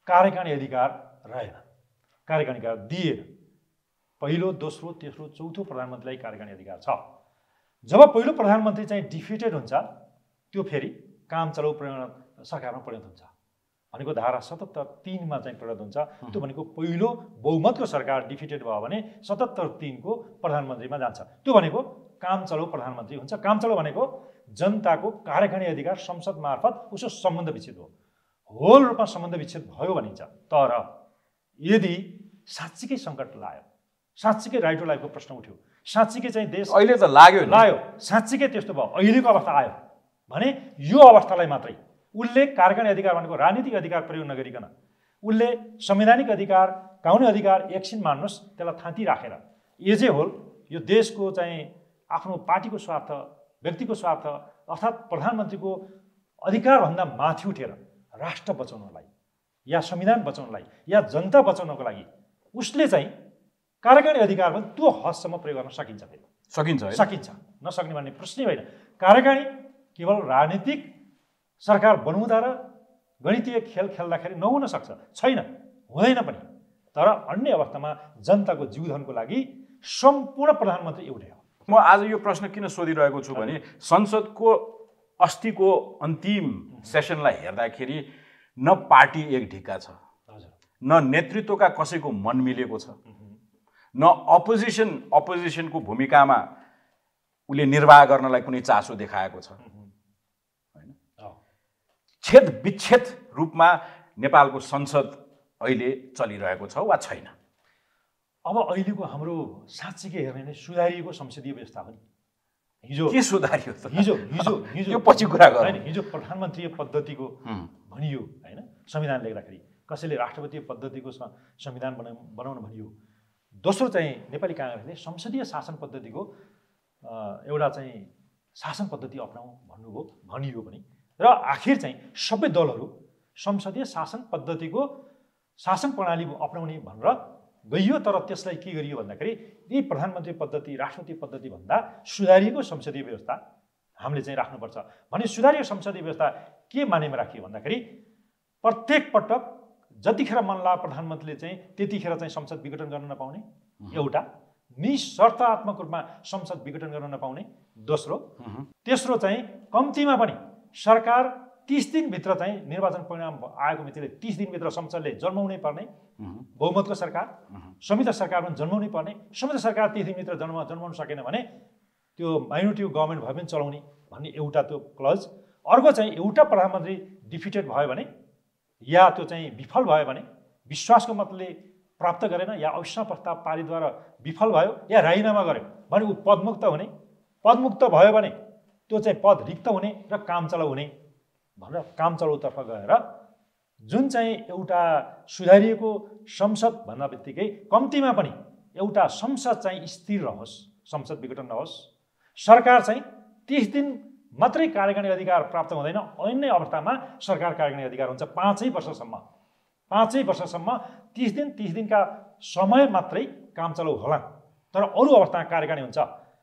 कार्यकारिणी अधिकार रहेन, कार्यकारिणी अधिकार दिएन। पहिलो, दोस्रो, तेस्रो, चौथो प्रधानमन्त्रीलाई कार्यकारिणी अधिकार छ। जब पहिलो प्रधानमन्त्री चाहिँ डिफिटेड हुन्छ त्यो फेरि काम चलाउ सरकारमा परिणत हुन्छ, भनेको धारा 77(3) चाहिँ परिणत हुन्छ। त्यो भनेको पहिलो बहुमतको सरकार डिफिटेड भयो भने 77(3) को प्रधानमन्त्रीमा जान्छ, त्यो भनेको काम चलाउ प्रधानमन्त्री हुन्छ। काम चलाउ भनेको जनताको कार्यकारिणी अधिकार संसद मार्फत उसको सम्बन्ध विच्छेद हो, होल रूपमा सम्बन्ध विच्छेद भयो भनिन्छ। तर यदि साँच्चीकै सङ्कट लाग्यो, साँच्चीकै राइट टु लाइफको प्रश्न उठ्यो, साँच्चीकै चाहिँ देश अहिले त लाग्यो, साँच्चीकै त्यस्तो भयो, अहिलेको अवस्था आयो भने यो अवस्थालाई मात्रै उसले कार्यकारिणी अधिकार भनेको राजनीतिक अधिकार प्रयोग नगरिकन उसले संवैधानिक अधिकार, कानुनी अधिकार एकछिन मान्नुहोस्, त्यसलाई थाँती राखेर एजे होल यो देशको चाहिँ आफ्नो पार्टीको स्वार्थ, व्यक्तिको स्वार्थ अर्थात् प्रधानमन्त्रीको अधिकारभन्दा माथि उठेर राष्ट्र बचाउनलाई या संविधान बचाउनलाई या जनता बचाउनको लागि उसले चाहिँ कार्यकारिणी अधिकारमा त्यो हदसम्म प्रयोग गर्न सकिन्छ। फेरि सकिन्छ, नसक्ने भन्ने प्रश्नै होइन। कार्यकारिणी केवल राजनीतिक सरकार बनाउँदा र गणितीय खेल खेल्दाखेरि नहुन सक्छ, छैन, हुँदैन पनि। तर अन्य अवस्थामा जनताको जीवधनको लागि सम्पूर्ण प्रधानमन्त्री एउटै हो। म आज यो प्रश्न किन सोधिरहेको छु भने संसदको अस्तिको अन्तिम सेसनलाई हेर्दाखेरि न पार्टी एक ढिक्का छ, न नेतृत्वका कसैको मन मिलेको छ, न अपोजिसनको भूमिकामा उसले निर्वाह गर्नलाई कुनै चासो देखाएको छ। हैन, छेद विच्छेद रूपमा नेपालको संसद अहिले चलिरहेको छ वा छैन? अब अहिलेको हाम्रो साँच्चीकै हेर्ने नै सुधारिएको संसदीय व्यवस्था हो नि। हिजो के सुधारियो त? हिजो यो पछि कुरा गरौँ। हैन, हिजो प्रधानमन्त्रीय पद्धतिको भनियो हैन, संविधान लेख्दाखेरि कसैले राष्ट्रपतीय पद्धतिको संविधान बनाउन भनियो। दोस्रो चाहिँ नेपाली काङ्ग्रेसले संसदीय शासन पद्धतिको एउटा चाहिँ शासन पद्धति अपनाऊ भनियो पनि। र आखिर चाहिँ सबै दलहरू संसदीय शासन पद्धतिको शासन प्रणाली अपनाउने भनेर गइयो। तर त्यसलाई के गरियो भन्दाखेरि यी प्रधानमन्त्री पद्धति, राष्ट्रपति पद्धति भन्दा सुधारिएको संसदीय व्यवस्था हामीले चाहिँ राख्नुपर्छ भने सुधारिएको संसदीय व्यवस्था के मानेमा राखियो भन्दाखेरि प्रत्येक पटक जतिखेर मन लाग्यो प्रधानमन्त्रीले चाहिँ त्यतिखेर चाहिँ संसद विघटन गर्न नपाउने एउटा, निशर्तात्मक रूपमा संसद विघटन गर्न नपाउने दोस्रो, तेस्रो चाहिँ कम्तीमा पनि सरकार 30 दिनभित्र चाहिँ निर्वाचन परिणाम आएको मितिले 30 दिनभित्र संसदले जन्माउनै पर्ने, बहुमतको सरकार, संयुक्त सरकार पनि जन्माउनै पर्ने। संयुक्त सरकार 30 दिनभित्र जन्माउन सकेन भने त्यो माइनोरिटी गभर्मेन्ट भए पनि चलाउने भन्ने एउटा त्यो क्लज। अर्को चाहिँ एउटा प्रधानमन्त्री डिफिटेड भयो भने या त्यो चाहिँ विफल भयो भने, विश्वासको मतले प्राप्त गरेन या अविश्वास प्रस्ताव पारितद्वारा विफल भयो या राजीनामा गर्यो भने ऊ पदमुक्त हुने, पदमुक्त भयो भने त्यो चाहिँ पद रिक्त हुने र काम चलाउ हुने भनेर काम चलाउतर्फ गएर जुन चाहिँ एउटा सुधारिएको संसद भन्दा बित्तिकै कम्तीमा पनि एउटा संसद चाहिँ स्थिर रहोस्, संसद विघटन नहोस्। सरकार चाहिँ 30 दिन मात्रै कार्यकारिणी अधिकार प्राप्त हुँदैन, अन्य अवस्थामा सरकार कार्यकारिणी अधिकार हुन्छ 5 वर्षसम्म। 5 वर्षसम्म 30 दिनका समय मात्रै काम चलाउ होला। तर अरू अवस्थामा कार्यकारिणी हुन्छ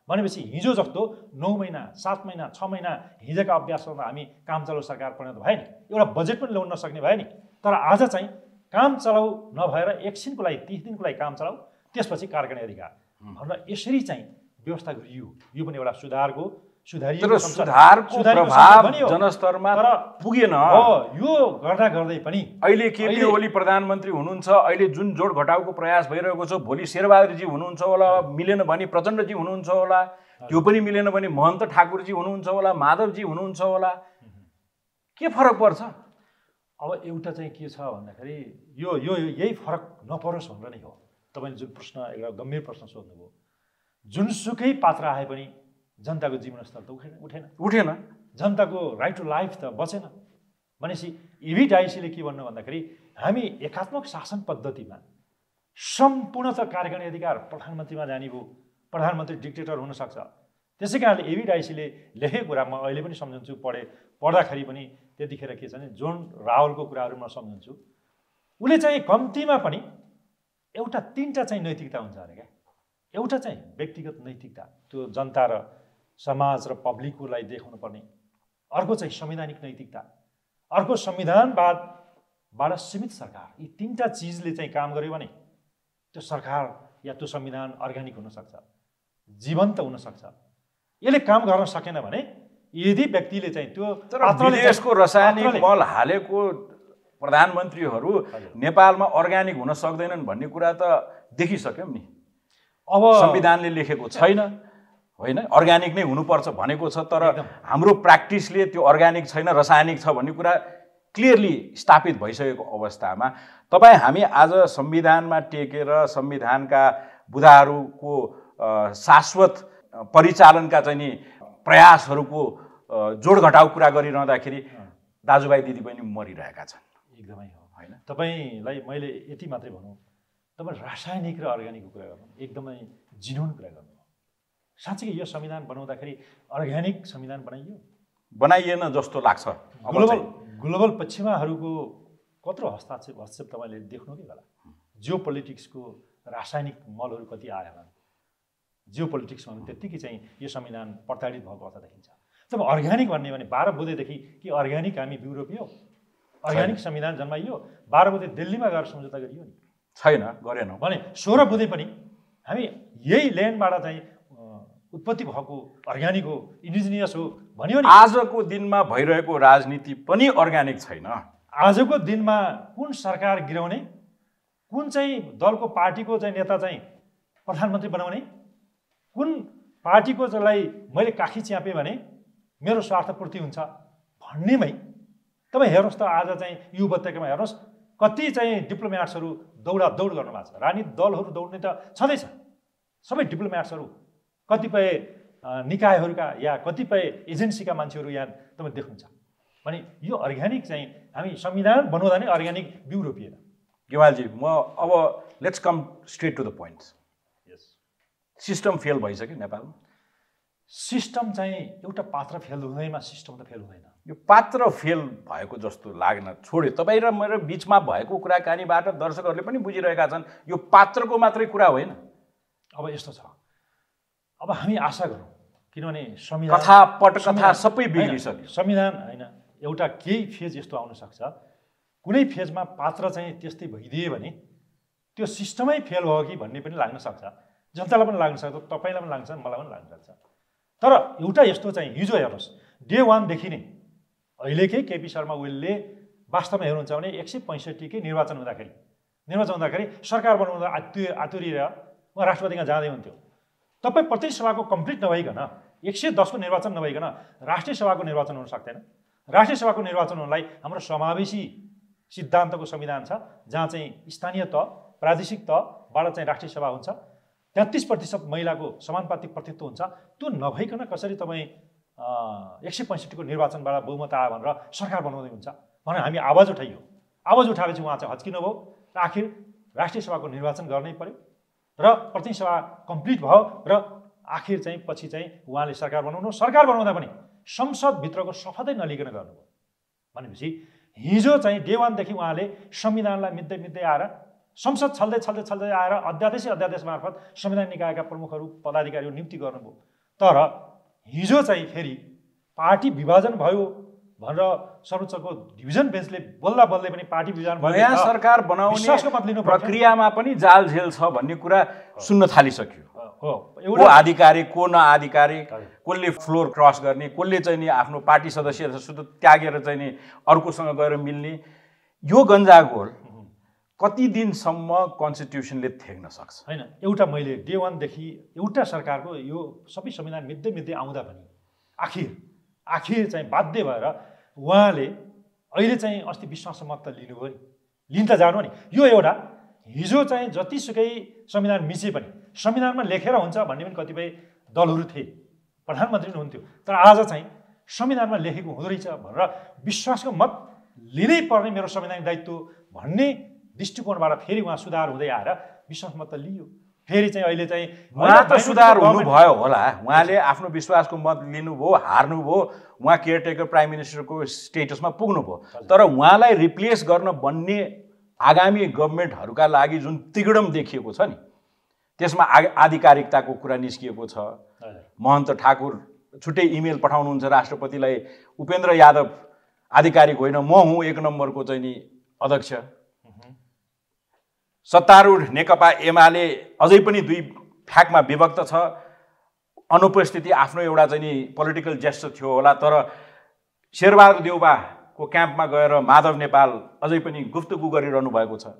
भनेपछि हिजो जस्तो 9 महिना 7 महिना 6 महिना हिजोका अभ्यासमा हामी काम चलाउ सरकार परिणत भयो नि, एउटा बजेट पनि ल्याउन नसक्ने भयो नि। तर आज चाहिँ काम चलाउ नभएर एकछिनको लागि 30 दिनको लागि काम चलाउ, त्यसपछि कार्यकारिणी अधिकार भनेर यसरी चाहिँ व्यवस्था गरियो। यो पनि एउटा सुधारको प्रभाव जनस्तरमा तर पुगेन। यो गर्दा गर्दै पनि अहिले केपी ओली प्रधानमन्त्री हुनुहुन्छ, अहिले जुन जोड घटाउको प्रयास भइरहेको छ, भोलि शेरबहादुरजी हुनुहुन्छ होला, मिलेन भने प्रचण्डजी हुनुहुन्छ होला, त्यो पनि मिलेन भने महन्त ठाकुरजी हुनुहुन्छ होला, माधवजी हुनुहुन्छ होला, के फरक पर्छ? अब एउटा चाहिँ के छ भन्दाखेरि यो यो यही फरक नपरोस् भनेर नै हो। तपाईँले जुन प्रश्न एउटा गम्भीर प्रश्न सोध्नुभयो, जुनसुकै पात्र आए पनि जनताको जीवनस्तर त उठेन, जनताको राइट टु लाइफ त बचेन। भनेपछि इभी डाइसीले के भन्नु भन्दाखेरि हामी एकात्मक शासन पद्धतिमा सम्पूर्णतः कार्यकारिणी अधिकार प्रधानमन्त्रीमा जाने भयो, प्रधानमन्त्री डिक्टेटर हुन सक्छ। त्यसै कारणले इभी डाइसीले लेखेको कुरा म अहिले पनि सम्झन्छु, पढ्दाखेरि पनि त्यतिखेर के छ भने जोन रावलको कुराहरू म सम्झन्छु। उसले चाहिँ कम्तीमा पनि एउटा 3टा चाहिँ नैतिकता हुन्छ अरे क्या। एउटा चाहिँ व्यक्तिगत नैतिकता, त्यो जनता र समाज र पब्लिकलाई देखाउनु पर्ने। अर्को चाहिँ संवैधानिक नैतिकता, अर्को संविधानवादबाट सीमित सरकार। यी 3टा चिजले चाहिँ काम गर्यो भने त्यो सरकार या त्यो संविधान अर्ग्यानिक हुनसक्छ, जीवन्त हुनसक्छ। यसले काम गर्न सकेन भने यदि व्यक्तिले चाहिँ त्यो विदेशको रासायनिक मल हालेको प्रधानमन्त्रीहरू नेपालमा अर्ग्यानिक हुन सक्दैनन् भन्ने कुरा त देखिसक्यौँ नि। अब संविधानले लेखेको छैन होइन, अर्ग्यानिक नै हुनुपर्छ भनेको छ, तर हाम्रो प्र्याक्टिसले त्यो अर्ग्यानिक छैन, रासायनिक छ भन्ने कुरा क्लियरली स्थापित भइसकेको अवस्थामा हामी आज संविधानमा टेकेर संविधानका बुँदाहरूको शाश्वत परिचालनका चाहिँ नि प्रयासहरूको जोड घटाउ कुरा गरिरहँदाखेरि दाजुभाइ दिदीबहिनी मरिरहेका छन्। एकदमै हो होइन। तपाईँलाई मैले यति मात्रै भनौँ, तपाईँ रासायनिक र अर्ग्यानिकको कुरा गर्नु एकदमै जिनुन कुरा गर्नु। साँच्चै यो संविधान बनाउँदाखेरि अर्ग्यानिक संविधान बनाइएन जस्तो लाग्छ। ग्लोबल पश्चिमाहरूको कत्रो हस्तक्षेप तपाईँले देख्नु कि होला। जियो पोलिटिक्सको रासायनिक मलहरू कति आयो होला। जियो पोलिटिक्समा त्यत्तिकै चाहिँ यो संविधान प्रताडित भएको अवस्था देखिन्छ। तब अर्ग्यानिक भन्ने भने 12 बुँदेदेखि कि अर्ग्यानिक हामी युरोपियो अर्ग्यानिक संविधान जन्माइयो, 12 बुँदे दिल्लीमा गएर सम्झौता गरियो नि, छैन गरेनौँ भने 16 बुँदे पनि हामी यही ल्यान्डबाट चाहिँ उत्पत्ति भएको अर्ग्यानिक हो, इन्डिजिनियस हो भन्यो नि। आजको दिनमा भइरहेको राजनीति पनि अर्ग्यानिक छैन। आजको दिनमा कुन सरकार गिराउने, कुन चाहिँ दलको पार्टीको चाहिँ नेता चाहिँ प्रधानमन्त्री बनाउने, कुन पार्टीको जसलाई मैले काखी च्यापेँ भने मेरो स्वार्थपूर्ति हुन्छ भन्नेमै तपाईँ हेर्नुहोस् त। आज चाहिँ यो उपत्यकामा हेर्नुहोस् कति चाहिँ डिप्लोमेट्सहरू दौडादौड गर्नुभएको छ। राजनीतिक दलहरू दौड्ने त छँदैछ, सबै डिप्लोमेट्सहरू कतिपय निकायहरूका या कतिपय एजेन्सीका मान्छेहरू यहाँ तपाईँ देख्नुहुन्छ। भने यो अर्ग्यानिक चाहिँ हामी संविधान बनाउँदा नै अर्ग्यानिक बिउ रोपिएन। गेवालजी, म अब let's come straight to the point. Yes, system fail भइसक्यो नेपालमा। सिस्टम चाहिँ एउटा पात्र फेल हुँदैमा सिस्टम त फेल हुँदैन। यो पात्र फेल भएको जस्तो लाग्न छोड्यो। तपाईँ र मेरो बिचमा भएको कुराकानीबाट दर्शकहरूले पनि बुझिरहेका छन् यो पात्रको मात्रै कुरा होइन। अब यस्तो छ, अब हामी आशा गरौँ, किनभने संविधान कथा पटकथा सबै बिग्रिसक्यो। संविधान होइन, एउटा केही फेज यस्तो आउन सक्छ, कुनै फेजमा पात्र चाहिँ त्यस्तै भइदिए भने त्यो सिस्टमै फेल भयो कि भन्ने पनि लाग्न सक्छ। जनतालाई पनि लाग्न सक्छ, तपाईँलाई पनि लाग्छ, मलाई पनि लाग्न सक्छ। तर एउटा यस्तो चाहिँ हिजो हेर्नुहोस्, डे 1 देखि नै अहिलेकै केपी शर्मा ओलीले वास्तवमा हेर्नुहुन्छ भने 165 कै निर्वाचन हुँदाखेरि सरकार बनाउँदा आतुरिएर उहाँ राष्ट्रपतिमा जाँदै हुन्थ्यो। तपाईँ प्रत्येक सभाको कम्प्लिट नभइकन 110 को निर्वाचन नभइकन राष्ट्रिय सभाको निर्वाचन हुन सक्दैन। राष्ट्रिय सभाको निर्वाचन हुनलाई हाम्रो समावेशी सिद्धान्तको संविधान छ, जहाँ चाहिँ स्थानीय तह प्रादेशिक तहबाट चाहिँ राष्ट्रिय सभा हुन्छ, 33% महिलाको समानुपातिक प्रतिनिधित्व हुन्छ। त्यो नभइकन कसरी तपाईँ 165 को निर्वाचनबाट बहुमत आयो भनेर सरकार बनाउँदै हुन्छ भनेर हामी आवाज उठाइयो। आवाज उठाएपछि उहाँ चाहिँ हच्किनु भयो र आखिर राष्ट्रिय सभाको निर्वाचन गर्नै पर्यो र प्रतिनिधि सभा कम्प्लिट भयो र आखिर चाहिँ पछि चाहिँ उहाँले सरकार बनाउँदा पनि संसदभित्रको शपथै नलिकन गर्नुभयो। भनेपछि हिजो चाहिँ डे 1 देखि उहाँले संविधानलाई मिच्दै आएर संसद छल्दै आएर अध्यादेश मार्फत संविधान निकायका प्रमुखहरू पदाधिकारीहरू नियुक्ति गर्नुभयो। तर हिजो चाहिँ फेरि पार्टी विभाजन भयो भनेर सर्वोच्चको डिभिजन बेन्चले बोल्दा बोल्दै पनि पार्टी विभाजन भयो, नयाँ सरकार बनाउने प्रक्रियामा पनि जालझेल छ भन्ने कुरा सुन्न थालिसक्यो। को आधिकारिक को नआधिकारिक, कसले फ्लोर क्रस गर्ने, कसले चाहिँ नि आफ्नो पार्टी सदस्यहरू त्यागेर चाहिँ नि अर्कोसँग गएर मिल्ने, यो गन्जागोल कति दिनसम्म कन्स्टिट्युसनले थेग्न सक्छ? होइन, एउटा मैले डे 1 देखि एउटा सरकारको यो सबै संविधान मिच्दै आउँदा पनि आखिर चाहिँ बाध्य भएर उहाँले अहिले चाहिँ अस्ति विश्वास मत त लिनुभयो नि, लिन त जानु नि। यो एउटा हिजो चाहिँ जतिसुकै संविधान मिचे पनि संविधानमा लेखेर हुन्छ भन्ने पनि कतिपय दलहरू थिए, प्रधानमन्त्री हुनुहुन्थ्यो, तर आज चाहिँ संविधानमा लेखेको हुँदो रहेछ भनेर विश्वासको मत लिनै पर्ने मेरो संवैधानिक दायित्व भन्ने दृष्टिकोणबाट फेरि उहाँ सुधार हुँदै आएर विश्वास मत लियो। फेरि चाहिँ अहिले चाहिँ उहाँ त सुधार हुनुभयो होला, उहाँले आफ्नो विश्वासको मत लिनुभयो, हार्नुभयो, उहाँ केयरटेकर प्राइम मिनिस्टरको स्टेटसमा पुग्नुभयो। तर उहाँलाई रिप्लेस गर्न बन्ने आगामी गभर्मेन्टहरूका लागि जुन तिगडम देखिएको छ नि, त्यसमा आधिकारिकताको कुरा निस्किएको छ। महन्त ठाकुर छुट्टै इमेल पठाउनुहुन्छ राष्ट्रपतिलाई, उपेन्द्र यादव आधिकारिक होइन, म हुँ 1 नम्बरको चाहिँ नि अध्यक्ष। सत्तारूढ नेकपा एमाले अझै पनि 2 फ्याकमा विभक्त छ। अनुपस्थिति आफ्नो एउटा चाहिँ नि पोलिटिकल जेस्चर थियो होला, तर शेरबहादुर देउबाको क्याम्पमा गएर माधव नेपाल अझै पनि गुफ्तगु गरिरहनु भएको छ।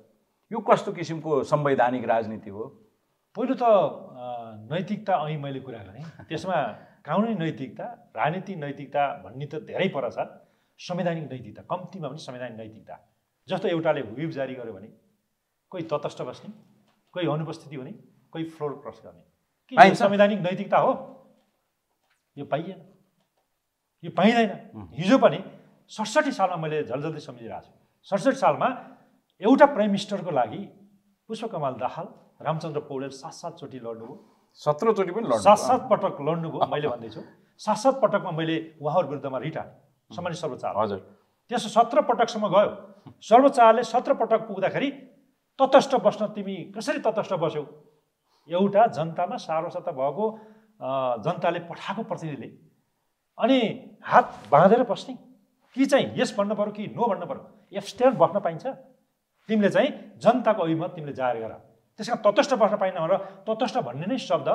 यो कस्तो किसिमको संवैधानिक राजनीति हो? पहिलो त नैतिकता अहिले मैले कुरा गरेँ, त्यसमा कानुनी नैतिकता, राजनीतिक नैतिकता भन्ने त धेरै पर छ। संवैधानिक नैतिकता कम्तीमा पनि संवैधानिक नैतिकता, जस्तो एउटाले व्हिप जारी गर्यो भने कोही तटस्थ बस्ने, कोही अनुपस्थिति हुने, कोही फ्लोर क्रस गर्ने, के यो संवैधानिक नैतिकता हो? यो पाइएन, यो पाइँदैन। हिजो पनि 67 सालमा मैले जल्दी सम्झिरहेको छु, 67 सालमा एउटा प्राइम मिनिस्टरको लागि पुष्पकमल दाहाल, रामचन्द्र पौडेल 7-7 चोटि लड्नुभयो, 17 चोटि पनि लड्नु, 7-7 पटक लड्नुभयो। मैले भन्दैछु 7-7 पटकमा मैले उहाँहरू विरुद्धमा रिट हालेँ सामान्य सर्वोच्च। हजुर, त्यसो 17 पटकसम्म गयो। सर्वोच्चले 17 पटक पुग्दाखेरि तटस्थ बस्न तिमी कसरी तटस्थ बस्यौ? एउटा जनतामा सार्वसत्ता भएको जनताले पठाएको प्रतिनिधिले अनि हात बाँधेर बस्ने कि चाहिँ यस भन्नु पर्यो कि नो भन्नु पर्यो? एब्सटेन्ट बस्न पाइन्छ? तिमीले चाहिँ जनताको अभिमत तिमीले जाहेर गर। त्यसमा तटस्थ बस्न पाइन भनेर तटस्थ भन्ने नै शब्द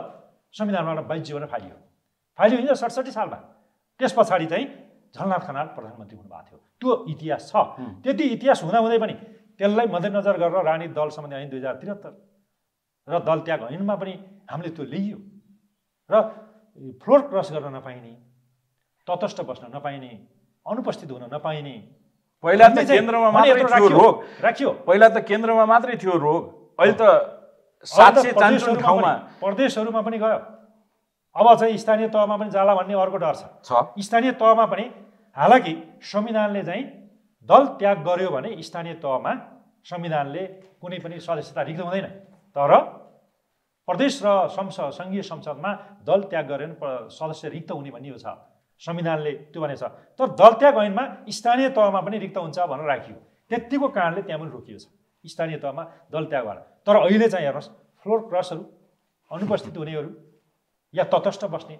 संविधानबाट बाहिर जीवन फाल्यो हिजो 67 सालमा। त्यस पछाडि चाहिँ झलनाथ खनाल प्रधानमन्त्री हुनुभएको थियो। त्यो इतिहास छ। त्यति इतिहास हुँदाहुँदै पनि त्यसलाई मध्यनजर गरेर राजनीतिक दल सम्बन्धी ऐन 2073 र दल त्याग ऐनमा पनि हामीले त्यो लियो र फ्लोर क्रस गर्न नपाइने, तटस्थ बस्न नपाइने, अनुपस्थित हुन नपाइने। पहिला त केन्द्रमा मात्रै थियो रोग, राखियो। पहिला त केन्द्रमा मात्रै थियो रोग, अहिले त 700 ठाउँमा प्रदेशहरूमा पनि गयो। अब चाहिँ स्थानीय तहमा पनि जाला भन्ने अर्को डर छ। स्थानीय तहमा पनि हालाकि संविधानले चाहिँ दल त्याग गर्यो भने स्थानीय तहमा संविधानले कुनै पनि सदस्यता रिक्त हुँदैन, तर प्रदेश र सङ्घीय संसदमा दल त्याग गरेर सदस्य रिक्त हुने भन्ने यो छ, संविधानले त्यो भनेको छ। तर दल त्याग ऐनमा स्थानीय तहमा पनि रिक्त हुन्छ भनेर राखियो। त्यतिको कारणले त्यहाँ पनि रोकिएको छ स्थानीय तहमा दल त्याग भएर। तर अहिले चाहिँ हेर्नुहोस्, फ्लोर क्रसहरू, अनुपस्थित हुनेहरू या तटस्थ बस्ने,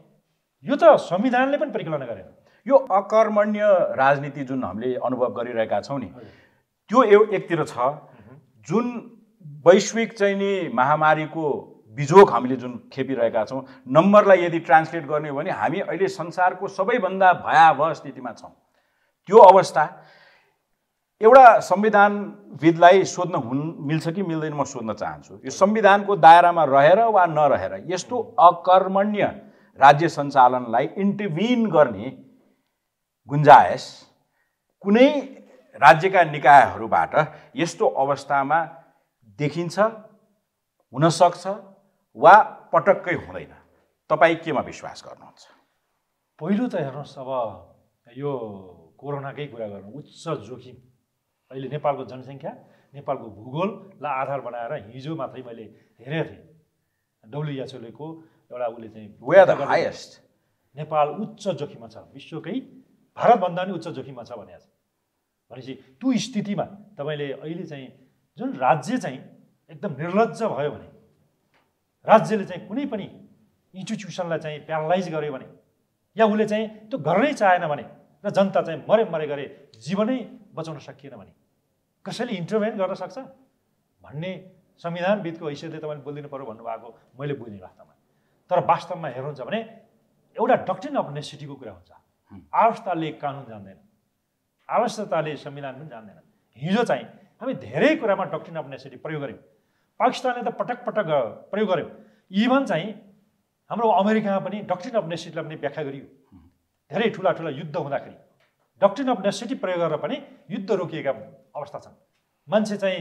यो त संविधानले पनि परिकल्पना गरेन। यो अकर्मण्य राजनीति जुन हामीले अनुभव गरिरहेका छौँ नि, त्यो एकतिर छ। जुन वैश्विक चाहिँ नि महामारीको बिजोग हामीले जुन खेपिरहेका छौँ, नम्बरलाई यदि ट्रान्सलेट गर्ने हो भने हामी अहिले संसारको सबैभन्दा भयावह स्थितिमा छौँ। त्यो अवस्था एउटा संविधानविदलाई सोध्न मिल्छ कि मिल्दैन म सोध्न चाहन्छु। यो संविधानको दायरामा रहेर वा नरहेर यस्तो अकर्मण्य राज्य सञ्चालनलाई इन्टरभिन गर्ने गुन्जायस कुनै राज्यका निकायहरूबाट यस्तो अवस्थामा देखिन्छ, हुनसक्छ वा पटक्कै हुँदैन? तपाईँ केमा विश्वास गर्नुहुन्छ? पहिलो त हेर्नुहोस्, अब यो कोरोनाकै कुरा गर्नु, उच्च जोखिम। अहिले नेपालको जनसङ्ख्या, नेपालको भूगोललाई आधार बनाएर हिजो मात्रै मैले हेरेको थिएँ, WHO को एउटा उसले चाहिँ we are the highest, Nepal उच्च जोखिममा छ, विश्वकै भारतभन्दा पनि उच्च जोखिममा छ भनेपछि त्यो स्थितिमा तपाईँले अहिले चाहिँ जुन राज्य चाहिँ एकदम निर्लज्ज भयो भने, राज्यले चाहिँ कुनै पनि इन्स्टिट्युसनलाई चाहिँ प्यारालाइज गर्यो भने, या उसले चाहिँ त्यो गर्नै चाहेन भने र जनता चाहिँ मरे गरे जीवनै बचाउन सकिएन भने कसैले इन्टरभेन गर्न सक्छ भन्ने संविधानविदको हैसियतले तपाईँले बोलिदिनु पर्यो भन्नुभएको मैले बुझेँ वास्तवमा। तर वास्तवमा हेर्नुहुन्छ भने एउटा डक्ट्रिन अफ नेसेसिटीको कुरा हुन्छ। आवश्यकताले कानुन जान्दैन, आवश्यकताले संविधान पनि जान्दैन। हिजो चाहिँ हामी धेरै कुरामा डक्ट्रिन अफ नेसेसिटी प्रयोग गऱ्यौँ। पाकिस्तानले त पटक प्रयोग गर्यो। इभन चाहिँ हाम्रो अमेरिकामा पनि डक्ट्रिन अफ नेसेसिटीलाई पनि व्याख्या गरियो। धेरै ठुला युद्ध हुँदाखेरि डक्ट्रिन अफ नेसेसिटी प्रयोग गरेर पनि युद्ध रोकिएका अवस्था छन्। मान्छे चाहिँ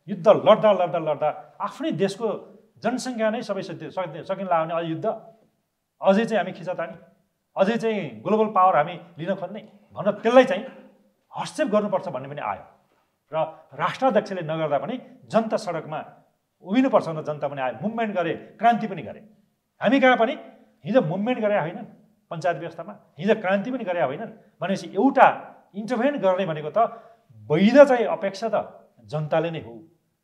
युद्ध लड्दा आफ्नै देशको जनसङ्ख्या नै सबै सकिन लाग्ने अझै युद्ध, अझै चाहिँ हामी खिचातानी, अझै चाहिँ ग्लोबल पावर हामी लिन खोज्ने भनेर त्यसलाई चाहिँ हस्तक्षेप गर्नुपर्छ भन्ने पनि आयो। र राष्ट्राध्यक्षले नगर्दा पनि जनता सडकमा उभिनुपर्छ भनेर जनता पनि आयो, मुभमेन्ट गरे, क्रान्ति पनि गरे। हामी कहाँ पनि हिजो मुभमेन्ट गरे होइनन् पञ्चायत व्यवस्थामा, हिजो क्रान्ति पनि गरे होइनन् भनेपछि एउटा इन्टरभेन गर्ने भनेको त वैध चाहिँ अपेक्षा त जनताले नै हो।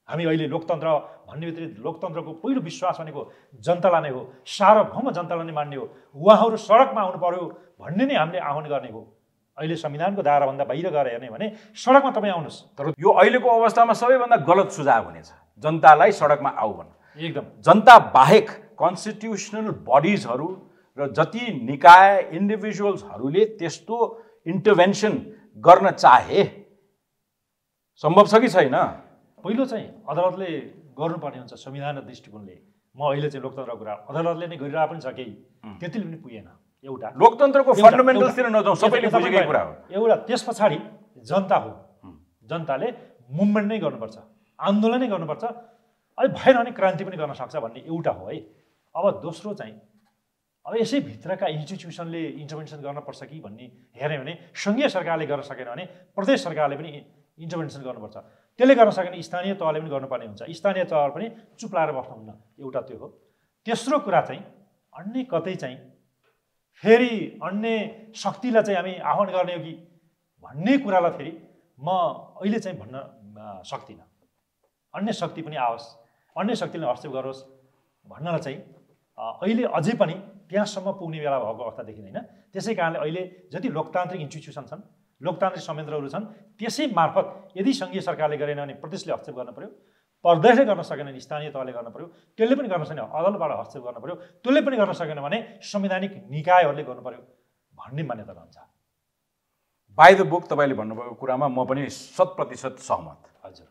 हामी अहिले लोकतन्त्र भन्ने बित्तिकै लोकतन्त्रको पहिलो विश्वास भनेको जनतालाई नै हो, सार्वभौम जनतालाई नै मान्ने हो। उहाँहरू सडकमा आउनु पर्यो भन्ने नै हामीले आह्वान गर्ने हो। अहिले संविधानको दायराभन्दा बाहिर गएर हेर्ने भने सडकमा तपाईँ आउनुहोस्। तर यो अहिलेको अवस्थामा सबैभन्दा गलत सुझाव हुनेछ जनतालाई सडकमा आऊ भन्नु। एकदम जनता बाहेक कन्स्टिट्युसनल बडिजहरू र जति निकाय इन्डिभिजुअल्सहरूले त्यस्तो इन्टरभेन्सन गर्न चाहे सम्भव छ कि छैन? पहिलो चाहिँ अदालतले गर्नुपर्ने हुन्छ संविधान र दृष्टिकोणले। म अहिले चाहिँ लोकतन्त्रको कुरा अदालतले नै गरिरहेको पनि छ, केही त्यतिले पनि पुगेन। एउटा लोकतन्त्रको फन्डामेन्टल्सतिर नजाउँ, सबैले बुझेकै कुरा हो। एउटा त्यस पछाडि जनता हो, जनताले मुभमेन्ट नै गर्नुपर्छ, आन्दोलन नै गर्नुपर्छ, अहिले भएन भने क्रान्ति पनि गर्न सक्छ भन्ने एउटा हो है। अब दोस्रो चाहिँ अब यसै भित्रका इन्स्टिट्युसनले इन्टरभेन्सन गर्नुपर्छ कि भन्ने हेऱ्यो भने सङ्घीय सरकारले गर्न सकेन भने प्रदेश सरकारले पनि इन्टरभेन्सन गर्नुपर्छ। त्यसले गर्न सकेन स्थानीय तहले पनि गर्नुपर्ने हुन्छ। स्थानीय तह पनि चुप लाएर बस्नुहुन्न, एउटा त्यो हो। तेस्रो कुरा चाहिँ अन्य कतै चाहिँ फेरि अन्य शक्तिलाई चाहिँ हामी आह्वान गर्ने हो कि भन्ने कुरालाई फेरि म अहिले चाहिँ भन्न सक्दिनँ। अन्य शक्ति पनि आओस्, अन्य शक्तिले हस्तक्षेप गरोस् भन्नलाई चाहिँ अहिले अझै पनि त्यहाँसम्म पुग्ने बेला भएको अवस्था देखिँदैन। त्यसै कारणले अहिले जति लोकतान्त्रिक इन्स्टिट्युसन छन्, लोकतान्त्रिक संयन्त्रहरू छन्, त्यसै मार्फत यदि सङ्घीय सरकारले गरेन भने प्रदेशले हस्तक्षेप गर्न पर्यो, प्रदेशले गर्न सकेन भने स्थानीय तहले गर्न पर्यो, त्यसले पनि गर्न सकेन अदालतबाट हस्तक्षेप गर्न पर्यो, त्यसले पनि गर्न सकेन भने संवैधानिक निकायहरूले गर्नु पर्यो भन्ने मान्यता रहन्छ। बाई द बुक तपाईँले भन्नुभएको कुरामा म पनि 100% सहमत। हजुर।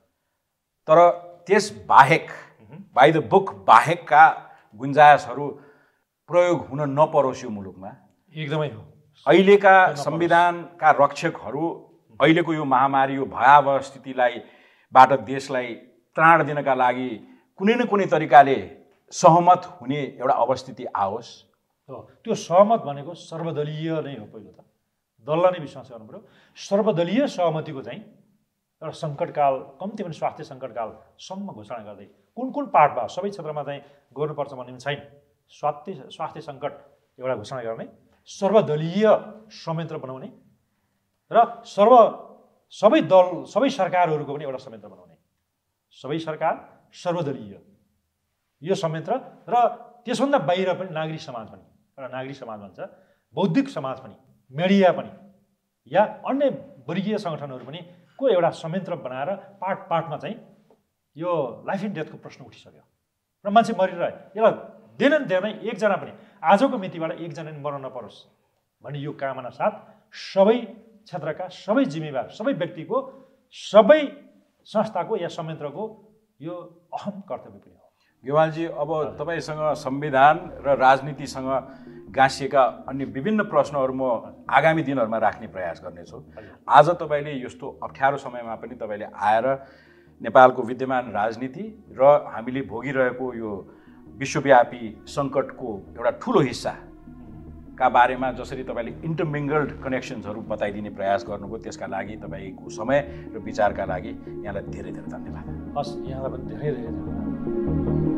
तर त्यस बाहेक बाई द बुक बाहेकका गुन्जायसहरू प्रयोग हुन नपरोस् यो मुलुकमा एकदमै हो। अहिलेका संविधानका रक्षकहरू अहिलेको यो महामारी, यो भयावह स्थितिबाट देशलाई त्राण दिनका लागि कुनै न कुनै तरिकाले सहमत हुने एउटा अवस्थिति आओस्। त्यो सहमत भनेको सर्वदलीय नै हो। पहिलो त दललाई नै विश्वास गर्नु पर्यो। सर्वदलीय सहमतिको चाहिँ एउटा सङ्कटकाल, कम्ती पनि स्वास्थ्य सङ्कटकालसम्म घोषणा गर्दै कुन पार्टमा सबै क्षेत्रमा चाहिँ गर्नुपर्छ भन्ने छैन। स्वास्थ्य सङ्कट एउटा घोषणा गर्ने, सर्वदलीय संयन्त्र बनाउने र सबै दल सबै सरकारहरूको पनि एउटा संयन्त्र बनाउने। सबै सरकार सर्वदलीय यो संयन्त्र र त्यसभन्दा बाहिर पनि नागरिक समाज पनि, एउटा नागरिक समाज भन्छ, बौद्धिक समाज पनि, मिडिया पनि या अन्य वर्गीय सङ्गठनहरू पनि को एउटा संयन्त्र बनाएर पार्टमा चाहिँ यो लाइफ एन्ड डेथको प्रश्न उठिसक्यो र मान्छे मरिरहे। यसलाई देनै एकजना पनि आजको मितिबाट एकजना पनि मर्न नपरोस् भन्ने यो कामना साथ सबै क्षेत्रका सबै जिम्मेवार, सबै व्यक्तिको, सबै संस्थाको या संयन्त्रको यो अहम कर्तव्य पनि हो। गेवालजी, अब तपाईँसँग संविधान र राजनीतिसँग गाँसिएका अन्य विभिन्न प्रश्नहरू म आगामी दिनहरूमा राख्ने प्रयास गर्नेछु। आज तपाईँले यस्तो अप्ठ्यारो समयमा पनि तपाईँले आएर नेपालको विद्यमान राजनीति र हामीले भोगिरहेको यो विश्वव्यापी सङ्कटको एउटा ठुलो हिस्साका बारेमा जसरी तपाईँले इन्टरमिङ्गल्ड कनेक्सन्सहरू बताइदिने प्रयास गर्नुभयो, त्यसका लागि तपाईँको समय र विचारका लागि यहाँलाई धेरै धेरै धन्यवाद। हस्, यहाँलाई पनि धेरै धेरै धन्यवाद।